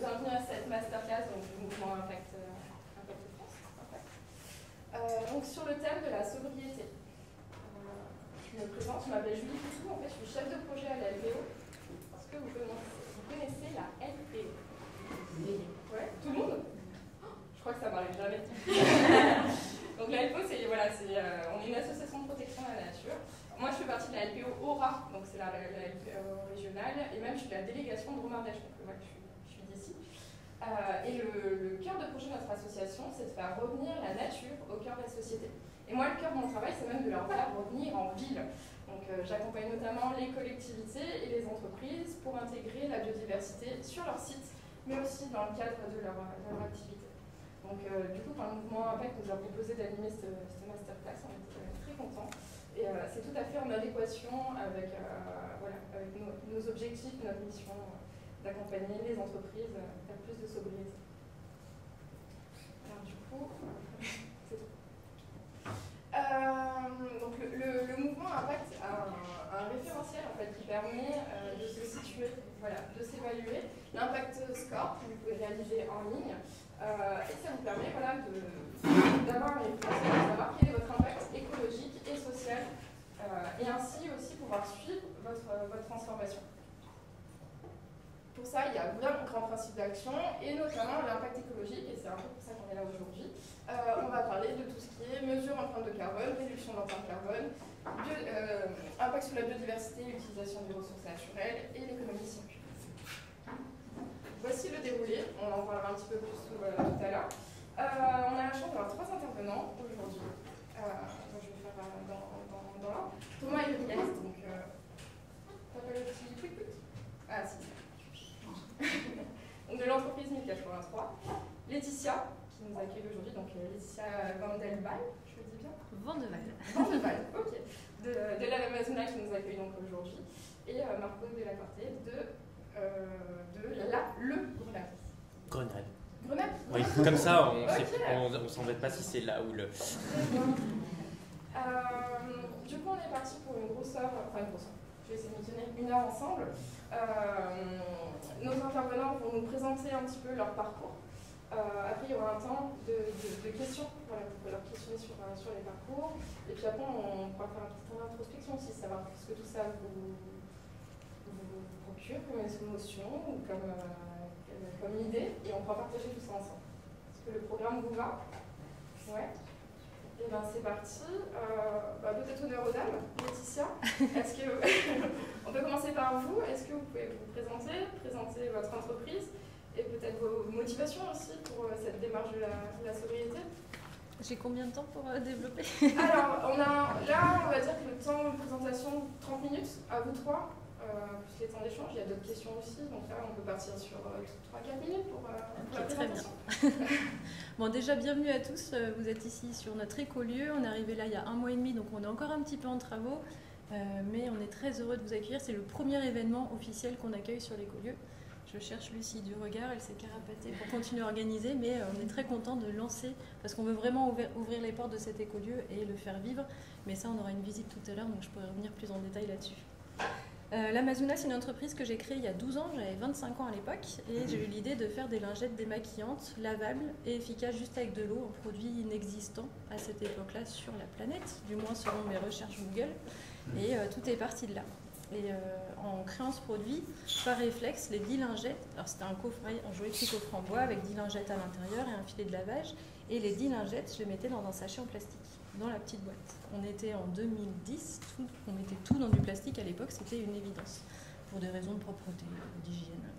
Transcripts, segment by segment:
bienvenue à cette masterclass donc, du mouvement Impact France. Donc sur le thème de la sobriété. Je me présente, je m'appelle Julie Coutou, en fait je suis chef de projet à la LPO. Est-ce que vous connaissez la LPO? Ouais, tout le monde? Je crois que ça m'arrive jamais. Donc la LPO, on est une association de protection de la nature. Moi je fais partie de la LPO Aura, donc c'est la LPO régionale, et même je suis la délégation de Romardèche, donc ouais, je suis d'ici. Et le cœur de projet de notre association, c'est de faire revenir la nature au cœur de la société. Et moi, le cœur de mon travail, c'est même de leur faire revenir en ville. Donc j'accompagne notamment les collectivités et les entreprises pour intégrer la biodiversité sur leur site, mais aussi dans le cadre de leur activité. Donc du coup, quand le mouvement Impact nous a proposé d'animer cette masterclass, on était très contents. Et c'est tout à fait en adéquation avec, avec nos objectifs, notre mission d'accompagner les entreprises vers plus de sobriété. Alors du coup, c'est tout. Donc le mouvement Impact a un référentiel en fait, qui permet de se situer, de s'évaluer. L'impact score que vous pouvez réaliser en ligne. Et ça vous permet d'avoir une référentiel, de savoir quel est votre impact écologique et social et ainsi aussi pouvoir suivre votre transformation. Pour ça, il y a vraiment grand principe d'action et notamment l'impact écologique, et c'est un peu pour ça qu'on est là aujourd'hui. On va parler de tout ce qui est mesure empreinte de carbone, réduction d'empreinte carbone, impact sur la biodiversité, l'utilisation des ressources naturelles et l'économie circulaire. Voici le déroulé, on en parlera un petit peu plus tout à l'heure. On a la chance d'avoir 3 intervenants aujourd'hui. Je vais faire dans l'ordre. Thomas est le guest, donc t'appelles le petit quick. Ah si. Donc de l'entreprise 1083. Laetitia, qui nous accueille aujourd'hui, donc Laetitia Vandelval, je le dis bien? Vandeval, ok. De la Amazona qui nous accueille donc aujourd'hui. Et Marco de la Corte de le Grenade. Grenade. Oui, comme ça, on s'embête pas si c'est là où le... Du coup, on est parti pour une grosse heure, je vais essayer de me tenir 1 heure ensemble. Nos intervenants vont nous présenter un petit peu leur parcours. Après, il y aura un temps de questions, pour leur questionner sur les parcours. Et puis après, on pourra faire un petit temps d'introspection aussi, savoir ce que tout ça vous procure comme émotion ou comme idée, et on pourra partager tout ça ensemble. Est-ce que le programme vous va? Ouais. Et bien c'est parti. Peut-être honneur aux dames. Laetitia, est-ce que on peut commencer par vous? Est-ce que vous pouvez vous présenter votre entreprise et peut-être vos motivations aussi pour cette démarche de la sobriété? J'ai combien de temps pour développer? Alors, on va dire que le temps de présentation, 30 minutes, à vous 3. Plus les temps d'échange, il y a d'autres questions aussi, donc là on peut partir sur 3-4 minutes pour la présentation. Très bien. Bon, déjà bienvenue à tous, vous êtes ici sur notre écolieu, on est arrivé là il y a 1 mois et demi, donc on est encore un petit peu en travaux, mais on est très heureux de vous accueillir, c'est le premier événement officiel qu'on accueille sur l'écolieu. Je cherche Lucie du regard, elle s'est carapatée pour continuer à organiser, mais on est très content de lancer, parce qu'on veut vraiment ouvrir les portes de cet écolieu et le faire vivre, mais ça on aura une visite tout à l'heure, donc je pourrai revenir plus en détail là-dessus. L'Amazona, c'est une entreprise que j'ai créée il y a 12 ans, j'avais 25 ans à l'époque, et j'ai eu l'idée de faire des lingettes démaquillantes, lavables et efficaces juste avec de l'eau, un produit inexistant à cette époque-là sur la planète, du moins selon mes recherches Google, et tout est parti de là. Et en créant ce produit, par réflexe, les 10 lingettes, alors c'était un joli petit coffret en bois avec 10 lingettes à l'intérieur et un filet de lavage, et les 10 lingettes, je les mettais dans un sachet en plastique, dans la petite boîte. On était en 2010, on mettait tout dans du plastique, à l'époque c'était une évidence, pour des raisons de propreté, d'hygiène.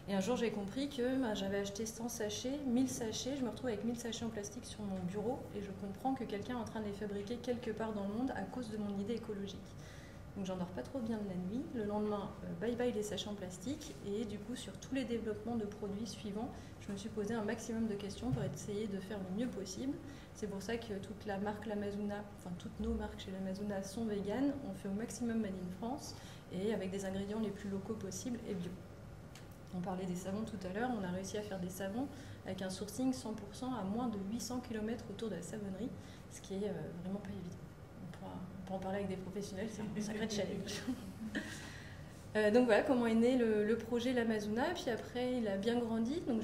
Et un jour j'ai compris que j'avais acheté 100 sachets, 1000 sachets, je me retrouve avec 1000 sachets en plastique sur mon bureau, et je comprends que quelqu'un est en train de les fabriquer quelque part dans le monde à cause de mon idée écologique. Donc j'en dors pas trop bien de la nuit. Le lendemain, bye bye les sachets en plastique. Et du coup, sur tous les développements de produits suivants, je me suis posé un maximum de questions pour essayer de faire le mieux possible. C'est pour ça que toute la marque L'Amazona, enfin toutes nos marques chez L'Amazona sont véganes. On fait au maximum Made in France et avec des ingrédients les plus locaux possibles et bio. On parlait des savons tout à l'heure. On a réussi à faire des savons avec un sourcing 100% à moins de 800 km autour de la savonnerie, ce qui est vraiment pas évident. On pourra en parler avec des professionnels, c'est un sacré challenge. Donc voilà comment est né le projet l'Amazona. Puis après, il a bien grandi. Donc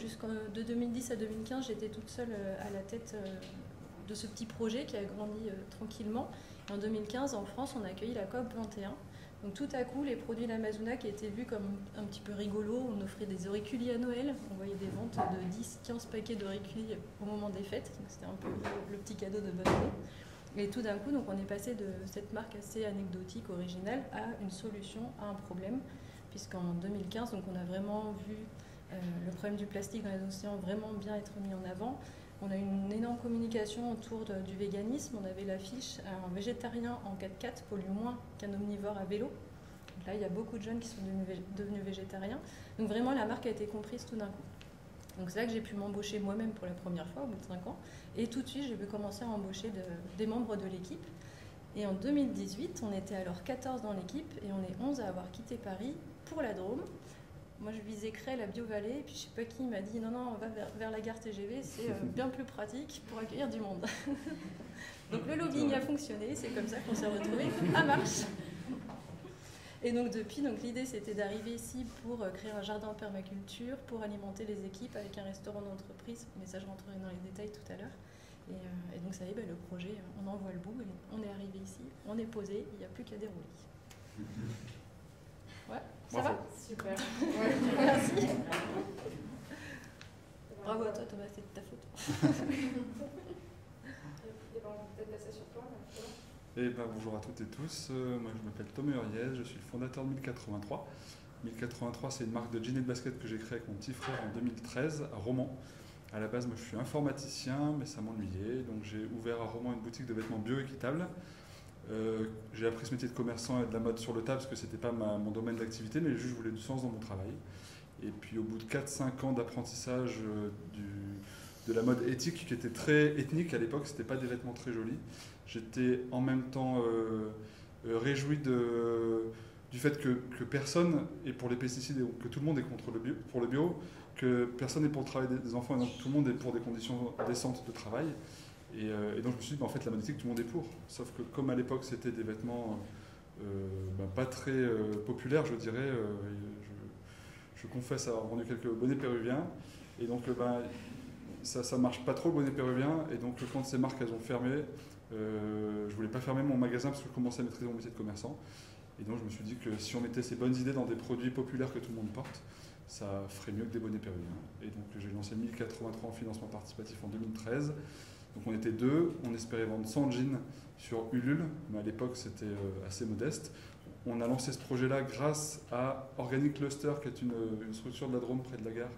de 2010 à 2015, j'étais toute seule à la tête de ce petit projet qui a grandi tranquillement. Et en 2015, en France, on a accueilli la COP 21. Donc tout à coup, les produits l'Amazona qui étaient vus comme un petit peu rigolos, on offrait des auriculiers à Noël. On voyait des ventes de 10-15 paquets d'auriculiers au moment des fêtes. C'était un peu le petit cadeau de bonne année. Et tout d'un coup, donc, on est passé de cette marque assez anecdotique, originale, à une solution à un problème, puisqu'en 2015, donc, on a vraiment vu le problème du plastique dans les océans vraiment bien être mis en avant. On a eu une énorme communication autour du véganisme. On avait l'affiche un végétarien en 4x4 pollue moins qu'un omnivore à vélo. Donc là, il y a beaucoup de jeunes qui sont devenus végétariens. Donc vraiment, la marque a été comprise tout d'un coup. Donc c'est là que j'ai pu m'embaucher moi-même pour la première fois au bout de 5 ans. Et tout de suite, j'ai pu commencer à embaucher des membres de l'équipe. Et en 2018, on était alors 14 dans l'équipe et on est 11 à avoir quitté Paris pour la Drôme. Moi, je visais Creil, la Bio-Vallée, et puis je sais pas qui m'a dit non, on va vers la gare TGV, c'est bien plus pratique pour accueillir du monde. Donc le lobbying a fonctionné, c'est comme ça qu'on s'est retrouvés à Marche. Et donc depuis, l'idée c'était d'arriver ici pour créer un jardin en permaculture, pour alimenter les équipes avec un restaurant d'entreprise, mais ça je rentrerai dans les détails tout à l'heure. Et donc ça y est, le projet, on en voit le bout, et on est arrivé ici, on est posé, il n'y a plus qu'à dérouler. Ouais, ça va ? Super. Merci. Bravo à toi Thomas, c'est de ta faute. Et ben, on va peut-être passer sur toi. Bonjour à toutes et tous, moi je m'appelle Thomas Huriez, je suis le fondateur de 1083. 1083 c'est une marque de jeans et de basket que j'ai créée avec mon petit frère en 2013 à Romans. À la base moi je suis informaticien mais ça m'ennuyait, donc j'ai ouvert à Romans une boutique de vêtements bio-équitables. J'ai appris ce métier de commerçant et de la mode sur le tas parce que c'était pas mon domaine d'activité, mais juste je voulais du sens dans mon travail. Et puis au bout de 4-5 ans d'apprentissage de la mode éthique qui était très ethnique à l'époque, c'était pas des vêtements très jolis. J'étais en même temps réjoui du fait que personne est pour les pesticides et que tout le monde est pour le bio, que personne n'est pour le travail des enfants et donc tout le monde est pour des conditions décentes de travail. Et donc je me suis dit, en fait la mode éthique tout le monde est pour. Sauf que comme à l'époque c'était des vêtements pas très populaires, je dirais, je confesse avoir vendu quelques bonnets péruviens. Et donc ça marche pas trop le bonnet péruvien. Et donc quand ces marques elles ont fermé, je voulais pas fermer mon magasin parce que je commençais à maîtriser mon métier de commerçant. Et donc je me suis dit que si on mettait ces bonnes idées dans des produits populaires que tout le monde porte, ça ferait mieux que des bonnets péruviens. Et donc j'ai lancé 1083 en financement participatif en 2013. Donc on était 2, on espérait vendre 100 jeans sur Ulule, mais à l'époque c'était assez modeste. On a lancé ce projet-là grâce à Organic Cluster, qui est une structure de la Drôme près de la gare,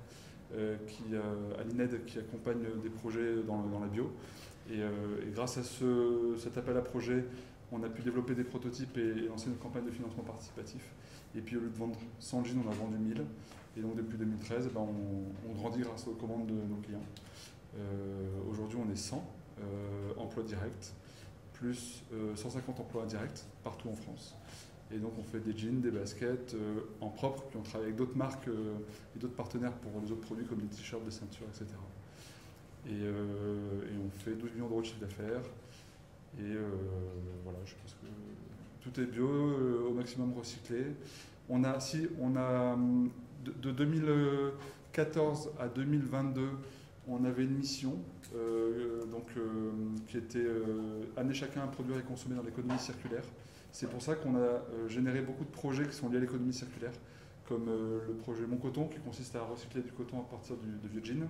à l'INED, qui accompagne des projets dans la bio. Et grâce à cet appel à projet, on a pu développer des prototypes et lancer une campagne de financement participatif. Et puis au lieu de vendre 100 jeans, on a vendu 1000. Et donc depuis 2013, on grandit grâce aux commandes de nos clients. Aujourd'hui, on est 100 emplois directs, plus 150 emplois indirects partout en France. Et donc on fait des jeans, des baskets en propre, puis on travaille avec d'autres marques et d'autres partenaires pour les autres produits comme des t-shirts, des ceintures, etc. Et on fait 12 millions d'euros de chiffre d'affaires. Et voilà, je pense que tout est bio, au maximum recyclé. On a de 2014 à 2022, on avait une mission qui était amener chacun à produire et consommer dans l'économie circulaire. C'est pour ça qu'on a généré beaucoup de projets qui sont liés à l'économie circulaire, comme le projet Mon Coton, qui consiste à recycler du coton à partir de vieux jeans,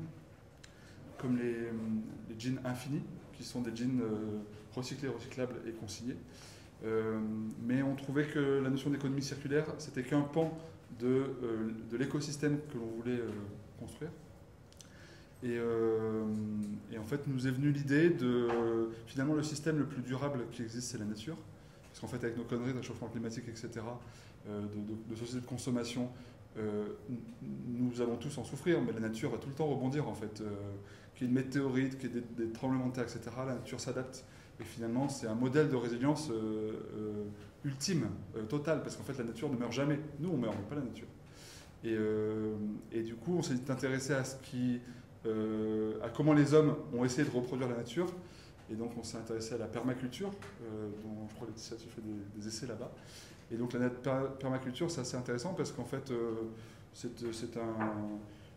comme les jeans infinis, qui sont des jeans recyclés, recyclables et consignés. Mais on trouvait que la notion d'économie circulaire, c'était qu'un pan de l'écosystème que l'on voulait construire. Et en fait, nous est venue l'idée de, finalement, le système le plus durable qui existe, c'est la nature. Parce qu'en fait, avec nos conneries de réchauffement climatique, etc., de société de consommation, nous allons tous en souffrir, mais la nature va tout le temps rebondir, en fait. Qu'il y ait une météorite, qu'il y ait des tremblements de terre, etc., la nature s'adapte. Et finalement, c'est un modèle de résilience ultime, total, parce qu'en fait, la nature ne meurt jamais. Nous, on meurt, mais pas la nature. Et du coup, on s'est intéressé à comment les hommes ont essayé de reproduire la nature. Et donc, on s'est intéressé à la permaculture, dont je crois que Laetitia, tu fais des essais là-bas. Et donc la permaculture, c'est assez intéressant parce qu'en fait, c'est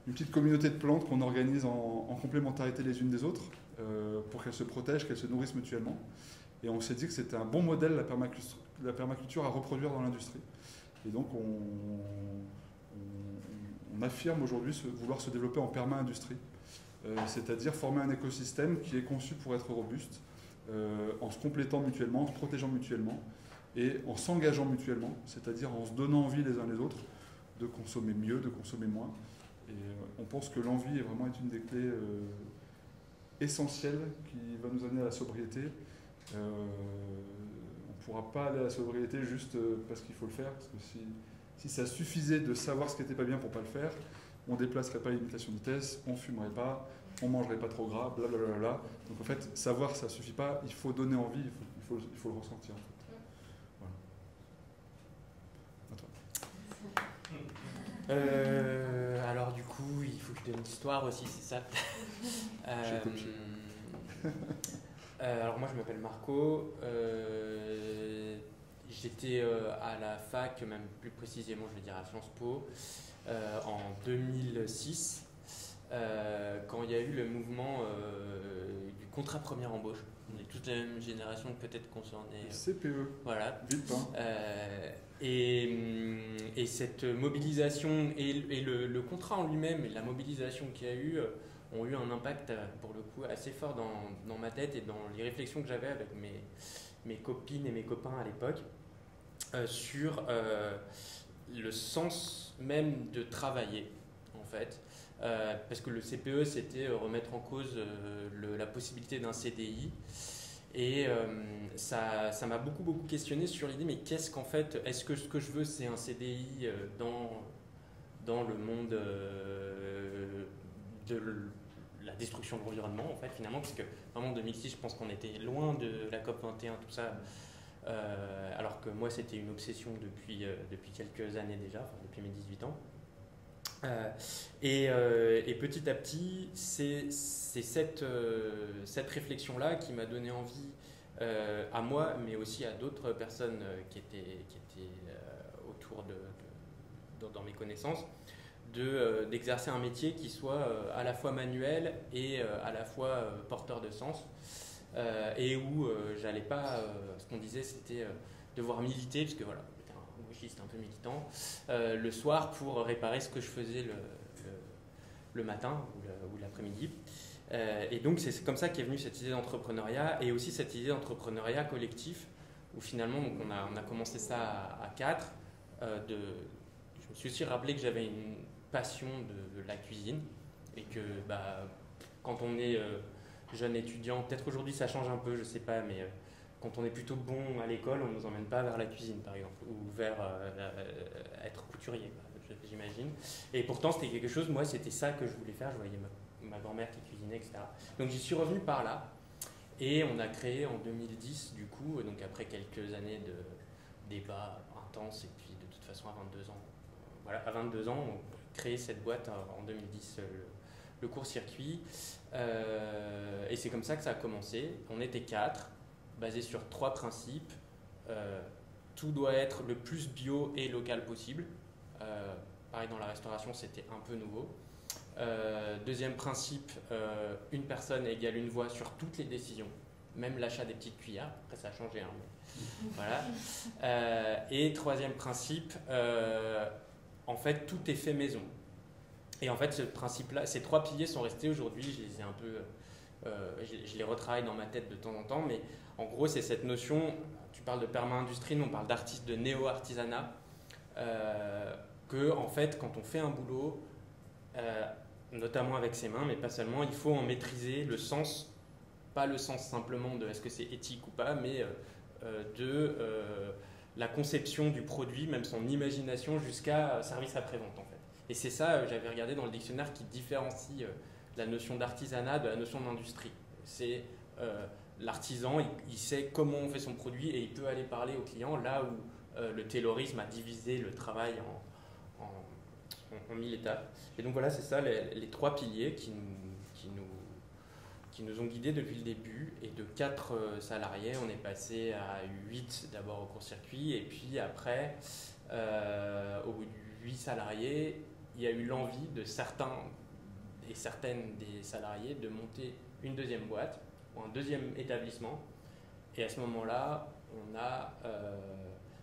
une petite communauté de plantes qu'on organise en complémentarité les unes des autres pour qu'elles se protègent, qu'elles se nourrissent mutuellement. Et on s'est dit que c'était un bon modèle, la permaculture, à reproduire dans l'industrie. Et donc on affirme aujourd'hui vouloir se développer en perma-industrie, c'est-à-dire former un écosystème qui est conçu pour être robuste, en se complétant mutuellement, en se protégeant mutuellement et en s'engageant mutuellement, c'est-à-dire en se donnant envie les uns les autres de consommer mieux, de consommer moins. Et on pense que l'envie est vraiment une des clés essentielles qui va nous amener à la sobriété. On ne pourra pas aller à la sobriété juste parce qu'il faut le faire, parce que si ça suffisait de savoir ce qui n'était pas bien pour ne pas le faire, on ne déplacerait pas les limitations de vitesse, on ne fumerait pas, on ne mangerait pas trop gras, blablabla. Donc en fait, savoir ça ne suffit pas, il faut donner envie, il faut le ressentir. En fait. Alors du coup, il faut que je donne l'histoire aussi, c'est ça. Alors moi je m'appelle Marco, j'étais à la fac, même plus précisément je vais dire à Sciences Po, en 2006, quand il y a eu le mouvement du contrat première embauche. On est toute la même génération peut-être concernée. CPE. Voilà. Vite, hein. Et cette mobilisation et le contrat en lui-même et la mobilisation qu'il y a eu ont eu un impact pour le coup assez fort dans ma tête et dans les réflexions que j'avais avec mes copines et mes copains à l'époque sur le sens même de travailler en fait. Parce que le CPE c'était remettre en cause la possibilité d'un CDI. Et ça m'a beaucoup questionné sur l'idée, mais qu'est-ce qu'en fait, est-ce que ce que je veux c'est un CDI dans le monde de la destruction de l'environnement en fait finalement, parce que vraiment en 2006 je pense qu'on était loin de la COP21, tout ça, alors que moi c'était une obsession depuis quelques années déjà, enfin, depuis mes 18 ans. Et petit à petit, c'est cette réflexion-là qui m'a donné envie à moi, mais aussi à d'autres personnes qui étaient autour dans mes connaissances, d'exercer un métier qui soit à la fois manuel et à la fois porteur de sens, et où j'allais pas, ce qu'on disait c'était devoir militer, parce que voilà, c'était un peu militant, le soir pour réparer ce que je faisais le matin ou l'après-midi. Et donc c'est comme ça qu'est venue cette idée d'entrepreneuriat et aussi cette idée d'entrepreneuriat collectif où finalement donc on a commencé ça à 4. Je me suis aussi rappelé que j'avais une passion de la cuisine et que quand on est jeune étudiant, peut-être aujourd'hui ça change un peu, je sais pas, mais quand on est plutôt bon à l'école, on ne nous emmène pas vers la cuisine, par exemple, ou vers être couturier, j'imagine. Et pourtant, c'était quelque chose, moi, c'était ça que je voulais faire. Je voyais ma grand-mère qui cuisinait, etc. Donc, j'y suis revenu par là. Et on a créé en 2010, du coup, donc après quelques années de débats intenses, et puis de toute façon, à 22 ans, voilà, à 22 ans, on a créé cette boîte en 2010, le court-circuit. Et c'est comme ça que ça a commencé. On était 4. Basé sur 3 principes. Tout doit être le plus bio et local possible. Pareil, dans la restauration, c'était un peu nouveau. Deuxième principe, une personne égale une voix sur toutes les décisions, même l'achat des petites cuillères. Après, ça a changé. Hein, mais voilà. Et troisième principe, en fait, tout est fait maison. Et en fait, ce principe-là, ces 3 piliers sont restés aujourd'hui. Je les ai un peu... je les retravaille dans ma tête de temps en temps, mais en gros, c'est cette notion, tu parles de perma-industrie, nous on parle de néo-artisanat, que en fait, quand on fait un boulot, notamment avec ses mains, mais pas seulement, il faut en maîtriser le sens, pas le sens simplement de est-ce que c'est éthique ou pas, mais de la conception du produit, même son imagination, jusqu'à service après-vente en fait. Et c'est ça, j'avais regardé dans le dictionnaire, qui différencie la notion d'artisanat de la notion d'industrie. C'est l'artisan, il sait comment on fait son produit et il peut aller parler au client, là où le taylorisme a divisé le travail en 1000 étapes. Et donc voilà, c'est ça les 3 piliers qui nous qui nous ont guidés depuis le début. Et de 4 salariés, on est passé à 8 d'abord au court-circuit. Et puis après, au bout de 8 salariés, il y a eu l'envie de certains et certaines des salariés de monter une deuxième boîte ou un deuxième établissement. Et à ce moment-là, on a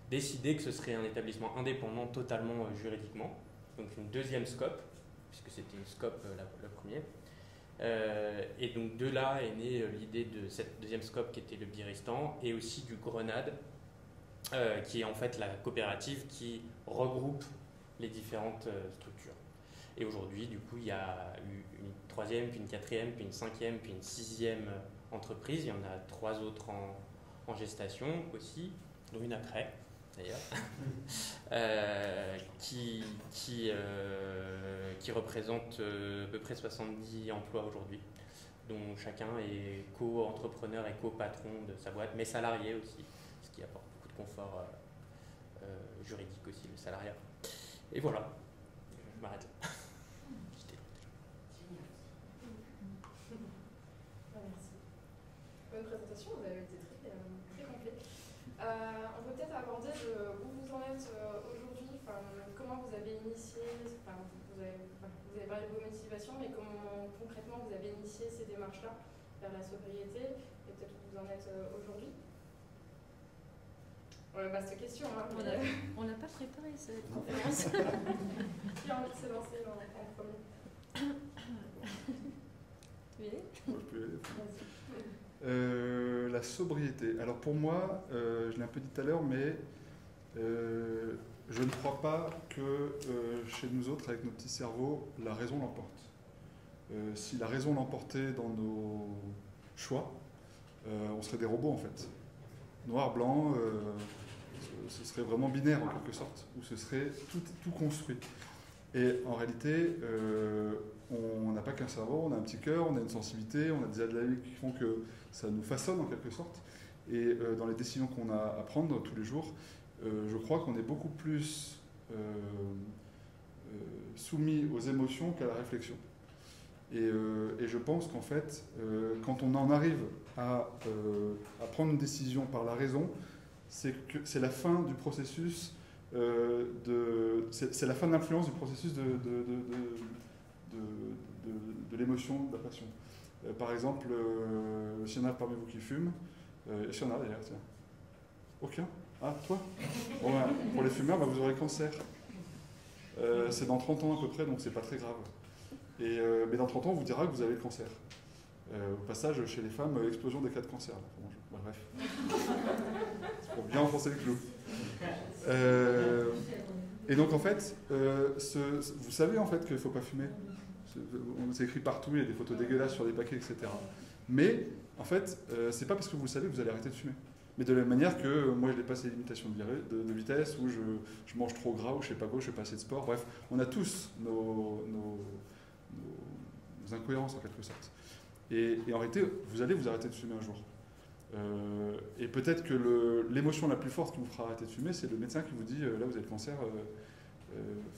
décidé que ce serait un établissement indépendant totalement juridiquement. Donc une deuxième scope, puisque c'était une scope la première. Et donc de là est née l'idée de cette deuxième scope qui était le Biristan et aussi du Grenade, qui est en fait la coopérative qui regroupe les différentes structures. Et aujourd'hui, du coup, il y a eu une troisième, puis une quatrième, puis une cinquième, puis une sixième entreprise. Il y en a 3 autres en gestation aussi, dont une après, d'ailleurs, qui représente à peu près 70 emplois aujourd'hui, dont chacun est co-entrepreneur et co-patron de sa boîte, mais salarié aussi, ce qui apporte beaucoup de confort juridique aussi, le salariat. Et voilà, je m'arrête là. Merci. Bonne présentation, vous avez été très complet. On peut peut-être aborder où vous en êtes aujourd'hui, comment vous avez initié, vous avez parlé de vos motivations, mais comment concrètement vous avez initié ces démarches-là vers la sobriété et peut-être où vous en êtes aujourd'hui. Vaste question. Hein, on n'a pas préparé cette conférence. Qui a envie de se lancer en premier? Tu y es? Moi, je peux y aller. La sobriété. Alors pour moi, je l'ai un peu dit tout à l'heure, mais je ne crois pas que chez nous autres, avec nos petits cerveaux, la raison l'emporte. Si la raison l'emportait dans nos choix, on serait des robots en fait. Noir, blanc, ce serait vraiment binaire en quelque sorte, où ce serait tout construit. Et en réalité, on n'a pas qu'un cerveau, on a un petit cœur, on a une sensibilité, on a des adrénaline qui font que ça nous façonne en quelque sorte. Et dans les décisions qu'on a à prendre tous les jours, je crois qu'on est beaucoup plus soumis aux émotions qu'à la réflexion. Et je pense qu'en fait, quand on en arrive à prendre une décision par la raison, c'est la fin du processus, c'est la fin de l'influence du processus de l'émotion, de la passion. Par exemple, s'il y en a parmi vous qui fument, s'il y en a d'ailleurs, tiens. Aucun? Ah, toi? Bon, ben, pour les fumeurs, ben, vous aurez le cancer. C'est dans 30 ans à peu près, donc c'est pas très grave. Mais dans 30 ans, on vous dira que vous avez le cancer. Au passage, chez les femmes, explosion des cas de cancer. Bon, bref. C'est pour bien enfoncer le clou. Et donc, en fait, vous savez en fait qu'il ne faut pas fumer. C'est écrit partout, il y a des photos dégueulasses sur des paquets, etc. Mais, en fait, c'est pas parce que vous le savez que vous allez arrêter de fumer. Mais de la même manière que moi, je dépasse les limitations de vitesse, ou je mange trop gras, ou je sais pas quoi, je fais pas assez de sport. Bref, on a tous nos incohérences en quelque sorte. Et en réalité, vous allez vous arrêter de fumer un jour. Et peut-être que l'émotion la plus forte qui vous fera arrêter de fumer, c'est le médecin qui vous dit là vous avez le cancer,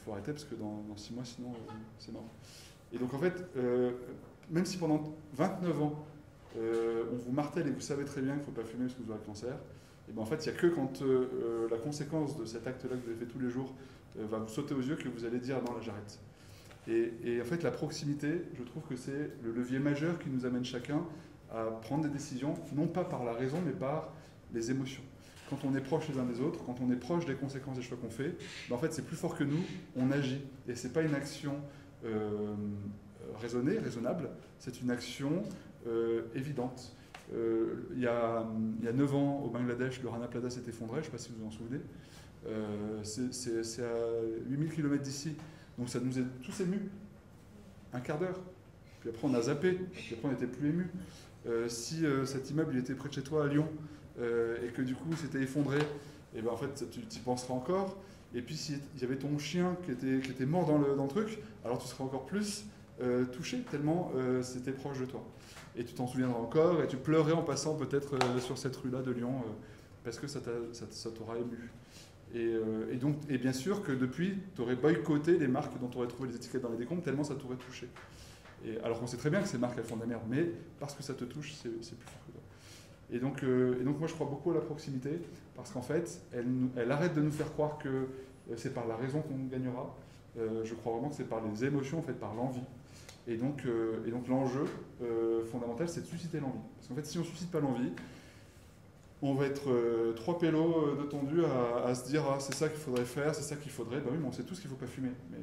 faut arrêter parce que dans 6 mois sinon c'est mort. Et donc en fait, même si pendant 29 ans on vous martèle et vous savez très bien qu'il ne faut pas fumer parce que vous aurez le cancer, et ben en fait il n'y a que quand la conséquence de cet acte-là que vous avez fait tous les jours va vous sauter aux yeux que vous allez dire non là j'arrête. Et en fait la proximité, je trouve que c'est le levier majeur qui nous amène chacun à prendre des décisions, non pas par la raison, mais par les émotions. Quand on est proche les uns des autres, quand on est proche des conséquences des choix qu'on fait, ben en fait, c'est plus fort que nous, on agit. Et ce n'est pas une action raisonnée, raisonnable, c'est une action évidente. Il y a 9 ans, au Bangladesh, le Rana Plaza s'est effondré, je ne sais pas si vous vous en souvenez. C'est à 8000 km d'ici, donc ça nous est tous émus. Un quart d'heure. Puis après, on a zappé, puis après, on n'était plus émus. Si cet immeuble il était près de chez toi à Lyon et que du coup c'était effondré, et ben en fait tu y penseras encore. Et puis s'il y avait ton chien qui était mort dans le truc, alors tu seras encore plus touché tellement c'était proche de toi. Et tu t'en souviendras encore et tu pleurais en passant peut-être sur cette rue-là de Lyon parce que ça t'aura ému. Et bien sûr que depuis tu aurais boycotté les marques dont tu aurais trouvé les étiquettes dans les décombres tellement ça t'aurait touché. Et, alors qu'on sait très bien que ces marques, elles font de la merde, mais parce que ça te touche, c'est plus fort que toi. Et donc moi, je crois beaucoup à la proximité, parce qu'en fait, elle arrête de nous faire croire que c'est par la raison qu'on gagnera. Je crois vraiment que c'est par les émotions, en fait, par l'envie. Et donc l'enjeu fondamental, c'est de susciter l'envie. Parce qu'en fait, si on ne suscite pas l'envie, on va être trois pélos de tondu à se dire c'est ça qu'il faudrait faire, c'est ça qu'il faudrait. Ben oui, mais on sait tous qu'il ne faut pas fumer. Mais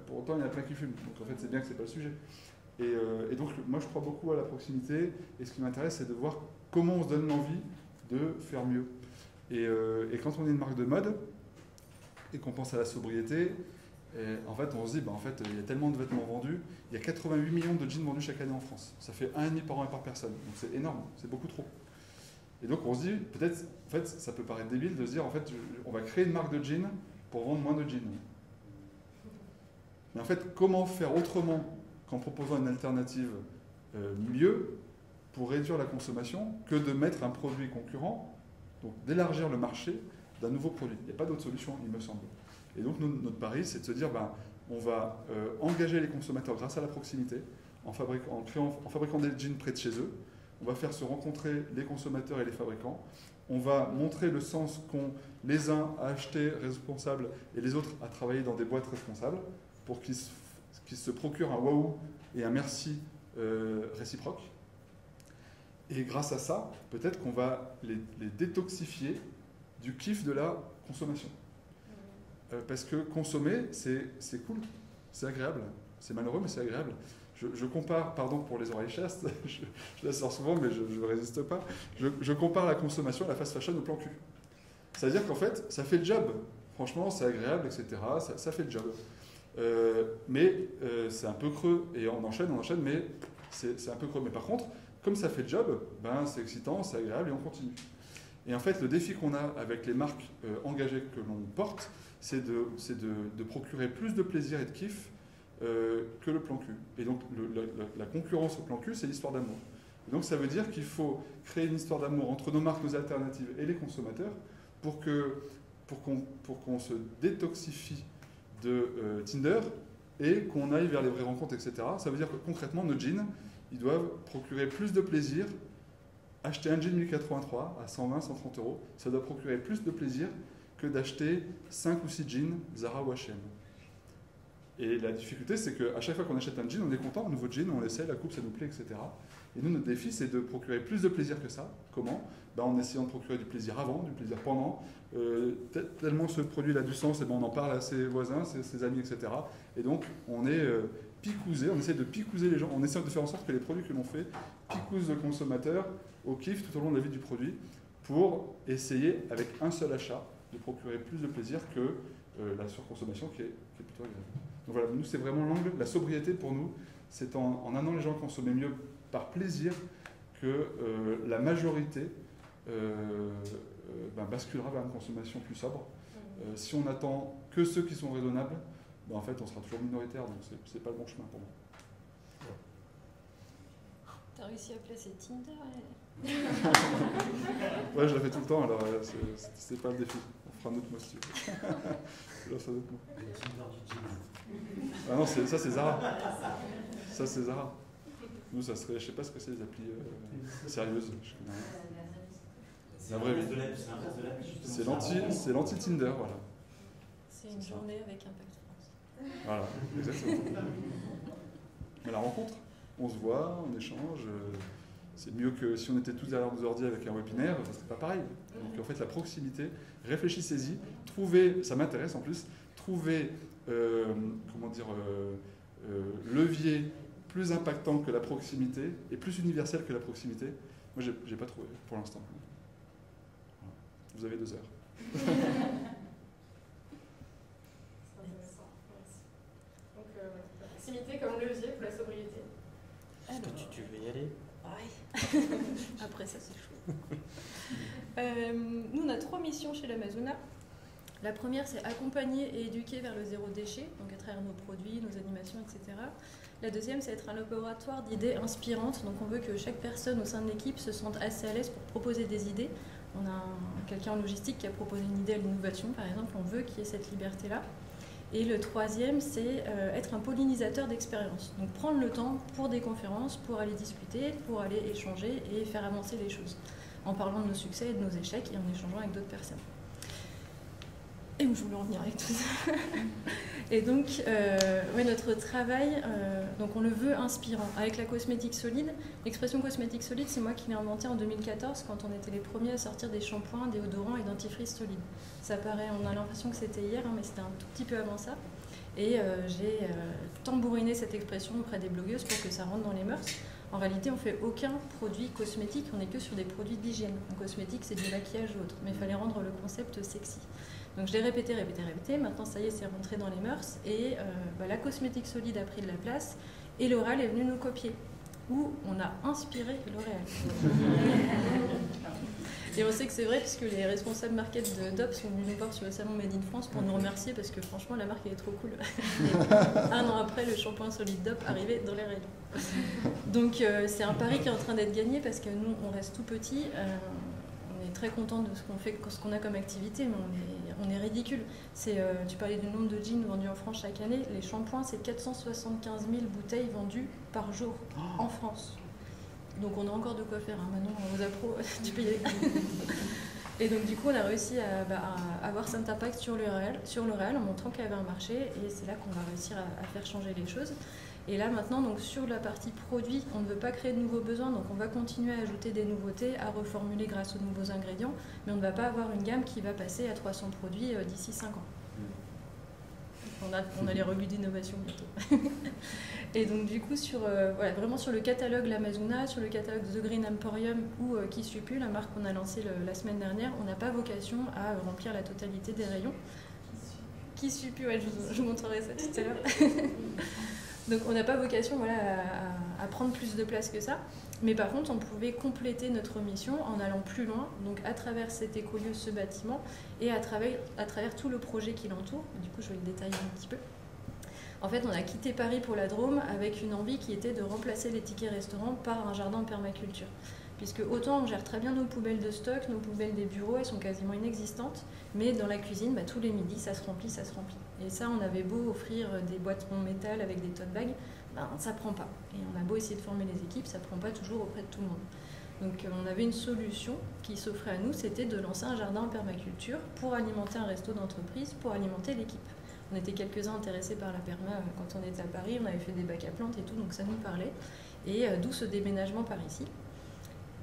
pour autant, il y en a plein qui fument. Donc en fait, c'est bien que ce n'est pas le sujet. Et donc, moi, je crois beaucoup à la proximité. Et ce qui m'intéresse, c'est de voir comment on se donne l'envie de faire mieux. Et quand on est une marque de mode et qu'on pense à la sobriété, en fait, on se dit, en fait, il y a tellement de vêtements vendus. Il y a 88 millions de jeans vendus chaque année en France. Ça fait 1,5 par an et par personne. Donc c'est énorme, c'est beaucoup trop. Et donc on se dit, peut-être, en fait, ça peut paraître débile de se dire, en fait, on va créer une marque de jeans pour vendre moins de jeans. Mais en fait, comment faire autrement qu'en proposant une alternative mieux pour réduire la consommation que de mettre un produit concurrent, donc d'élargir le marché d'un nouveau produit. Il n'y a pas d'autre solution, il me semble. Et donc notre pari, c'est de se dire, on va engager les consommateurs grâce à la proximité, en fabriquant des jeans près de chez eux. On va faire se rencontrer les consommateurs et les fabricants. On va montrer le sens qu'ont les uns à acheter responsables et les autres à travailler dans des boîtes responsables pour qu'ils se procurent un waouh et un merci réciproque. Et grâce à ça, peut-être qu'on va les détoxifier du kiff de la consommation. Parce que consommer, c'est cool, c'est agréable. C'est malheureux, mais c'est agréable. Je compare, pardon pour les oreilles chastes, je la sors souvent, mais je ne résiste pas. Je compare la consommation à la fast fashion au plan cul. C'est-à-dire qu'en fait, ça fait le job. Franchement, c'est agréable, etc. Ça fait le job. Mais c'est un peu creux. Et on enchaîne, mais c'est un peu creux. Mais par contre, comme ça fait le job, c'est excitant, c'est agréable et on continue. Et en fait, le défi qu'on a avec les marques engagées que l'on porte, c'est de procurer plus de plaisir et de kiff que le plan cul. Et donc, la concurrence au plan cul, c'est l'histoire d'amour. Et donc, ça veut dire qu'il faut créer une histoire d'amour entre nos marques, nos alternatives et les consommateurs pour qu'on se détoxifie de Tinder et qu'on aille vers les vraies rencontres, etc. Ça veut dire que concrètement, nos jeans, ils doivent procurer plus de plaisir. Acheter un jean 1083 à 120, 130 euros, ça doit procurer plus de plaisir que d'acheter 5 ou 6 jeans Zara ou H&M. Et la difficulté, c'est qu'à chaque fois qu'on achète un jean, on est content, un nouveau jean, on l'essaie, la coupe, ça nous plaît, etc. Et nous, notre défi, c'est de procurer plus de plaisir que ça. Comment ? En essayant de procurer du plaisir avant, du plaisir pendant. Tellement ce produit a du sens, on en parle à ses voisins, ses amis, etc. Et donc, on est picousé, on essaie de picouser les gens, on essaie de faire en sorte que les produits que l'on fait picousent le consommateur au kiff tout au long de la vie du produit pour essayer, avec un seul achat, de procurer plus de plaisir que la surconsommation qui est plutôt agréable. Donc voilà, nous c'est vraiment l'angle, la sobriété pour nous, c'est en amenant les gens à consommer mieux par plaisir que la majorité basculera vers une consommation plus sobre. Si on attend que ceux qui sont raisonnables, en fait on sera toujours minoritaire, donc c'est pas le bon chemin pour moi. T'as réussi à placer Tinder Ouais, je la fais tout le temps, alors c'est pas le défi. On fera un autre mot si tu veux. Je lance un autre mot. Ah non, ça c'est Zara. Ça c'est Zara. Nous, ça serait, je sais pas ce que c'est les applis sérieuses. La vraie vie. C'est l'anti-Tinder, voilà. C'est une journée avec Impact France. Voilà, exactement. Mais la rencontre, on se voit, on échange. C'est mieux que si on était tous derrière nos ordi avec un webinaire, c'est pas pareil. Donc en fait, la proximité, réfléchissez-y, trouvez, ça m'intéresse en plus, trouvez, levier plus impactant que la proximité et plus universel que la proximité. Moi, j'ai pas trouvé pour l'instant. Voilà. Vous avez 2 heures. C'est intéressant, merci. Donc, la proximité comme levier pour la sobriété. Est-ce que tu veux y aller ? Ouais. Après ça, c'est chaud. Nous, on a 3 missions chez l'Amazona. La première, c'est accompagner et éduquer vers le zéro déchet, donc à travers nos produits, nos animations, etc. La deuxième, c'est être un laboratoire d'idées inspirantes. Donc on veut que chaque personne au sein de l'équipe se sente assez à l'aise pour proposer des idées. On a quelqu'un en logistique qui a proposé une idée à l'innovation, par exemple. On veut qu'il y ait cette liberté-là. Et le troisième, c'est être un pollinisateur d'expérience. Donc prendre le temps pour des conférences, pour aller discuter, pour aller échanger et faire avancer les choses, en parlant de nos succès et de nos échecs et en échangeant avec d'autres personnes. Et où je voulais en venir avec tout ça. Et donc, notre travail, donc on le veut inspirant. Avec la cosmétique solide, l'expression cosmétique solide, c'est moi qui l'ai inventée en 2014, quand on était les premiers à sortir des shampoings, déodorants et dentifrices solides. Ça paraît, on a l'impression que c'était hier, hein, mais c'était un tout petit peu avant ça. Et j'ai tambouriné cette expression auprès des blogueuses pour que ça rentre dans les mœurs. En réalité, on ne fait aucun produit cosmétique, on n'est que sur des produits d'hygiène. En cosmétique, c'est du maquillage ou autre, mais il fallait rendre le concept sexy. Donc je l'ai répété, maintenant ça y est, c'est rentré dans les mœurs, et la cosmétique solide a pris de la place, et L'Oréal est venu nous copier, où on a inspiré L'Oréal. Et on sait que c'est vrai, puisque les responsables market de DOP sont venus nous voir sur le salon Made in France pour nous remercier, parce que franchement, la marque elle est trop cool. Et un an après, le shampoing solide DOP arrivait dans les rayons. Donc c'est un pari qui est en train d'être gagné, parce que nous, on reste tout petit. On est très content de ce qu'on a comme activité, mais on est ridicule. Tu parlais du nombre de jeans vendus en France chaque année. Les shampoings, c'est 475 000 bouteilles vendues par jour en France. Donc on a encore de quoi faire. Hein. Maintenant, aux appros, tu peux y aller. Et donc du coup, on a réussi à avoir cet impact sur L'Oréal en montrant qu'il y avait un marché. Et c'est là qu'on va réussir à faire changer les choses. Et là maintenant, donc, sur la partie produit, on ne veut pas créer de nouveaux besoins, donc on va continuer à ajouter des nouveautés, à reformuler grâce aux nouveaux ingrédients, mais on ne va pas avoir une gamme qui va passer à 300 produits d'ici 5 ans. On a les revues d'innovation bientôt. Et donc du coup, vraiment sur le catalogue L'Amazona, sur le catalogue The Green Emporium ou Qui Suis Pu, la marque qu'on a lancée la semaine dernière, on n'a pas vocation à remplir la totalité des rayons. Qui Suis Pu, ouais, je vous montrerai ça tout à l'heure. Donc on n'a pas vocation à prendre plus de place que ça, mais par contre on pouvait compléter notre mission en allant plus loin, donc à travers cet écolieu, ce bâtiment, et à travers tout le projet qui l'entoure. Du coup je vais le détailler un petit peu. En fait on a quitté Paris pour la Drôme avec une envie qui était de remplacer les tickets restaurants par un jardin de permaculture. Puisque autant on gère très bien nos poubelles de stock, nos poubelles des bureaux, elles sont quasiment inexistantes, mais dans la cuisine, tous les midis, ça se remplit. Et ça, on avait beau offrir des boîtes en métal avec des tote bags, ça prend pas. Et on a beau essayer de former les équipes, ça prend pas toujours auprès de tout le monde. Donc on avait une solution qui s'offrait à nous, c'était de lancer un jardin en permaculture pour alimenter un resto d'entreprise, pour alimenter l'équipe. On était quelques-uns intéressés par la perma quand on était à Paris, on avait fait des bacs à plantes et tout, donc ça nous parlait. Et d'où ce déménagement par ici.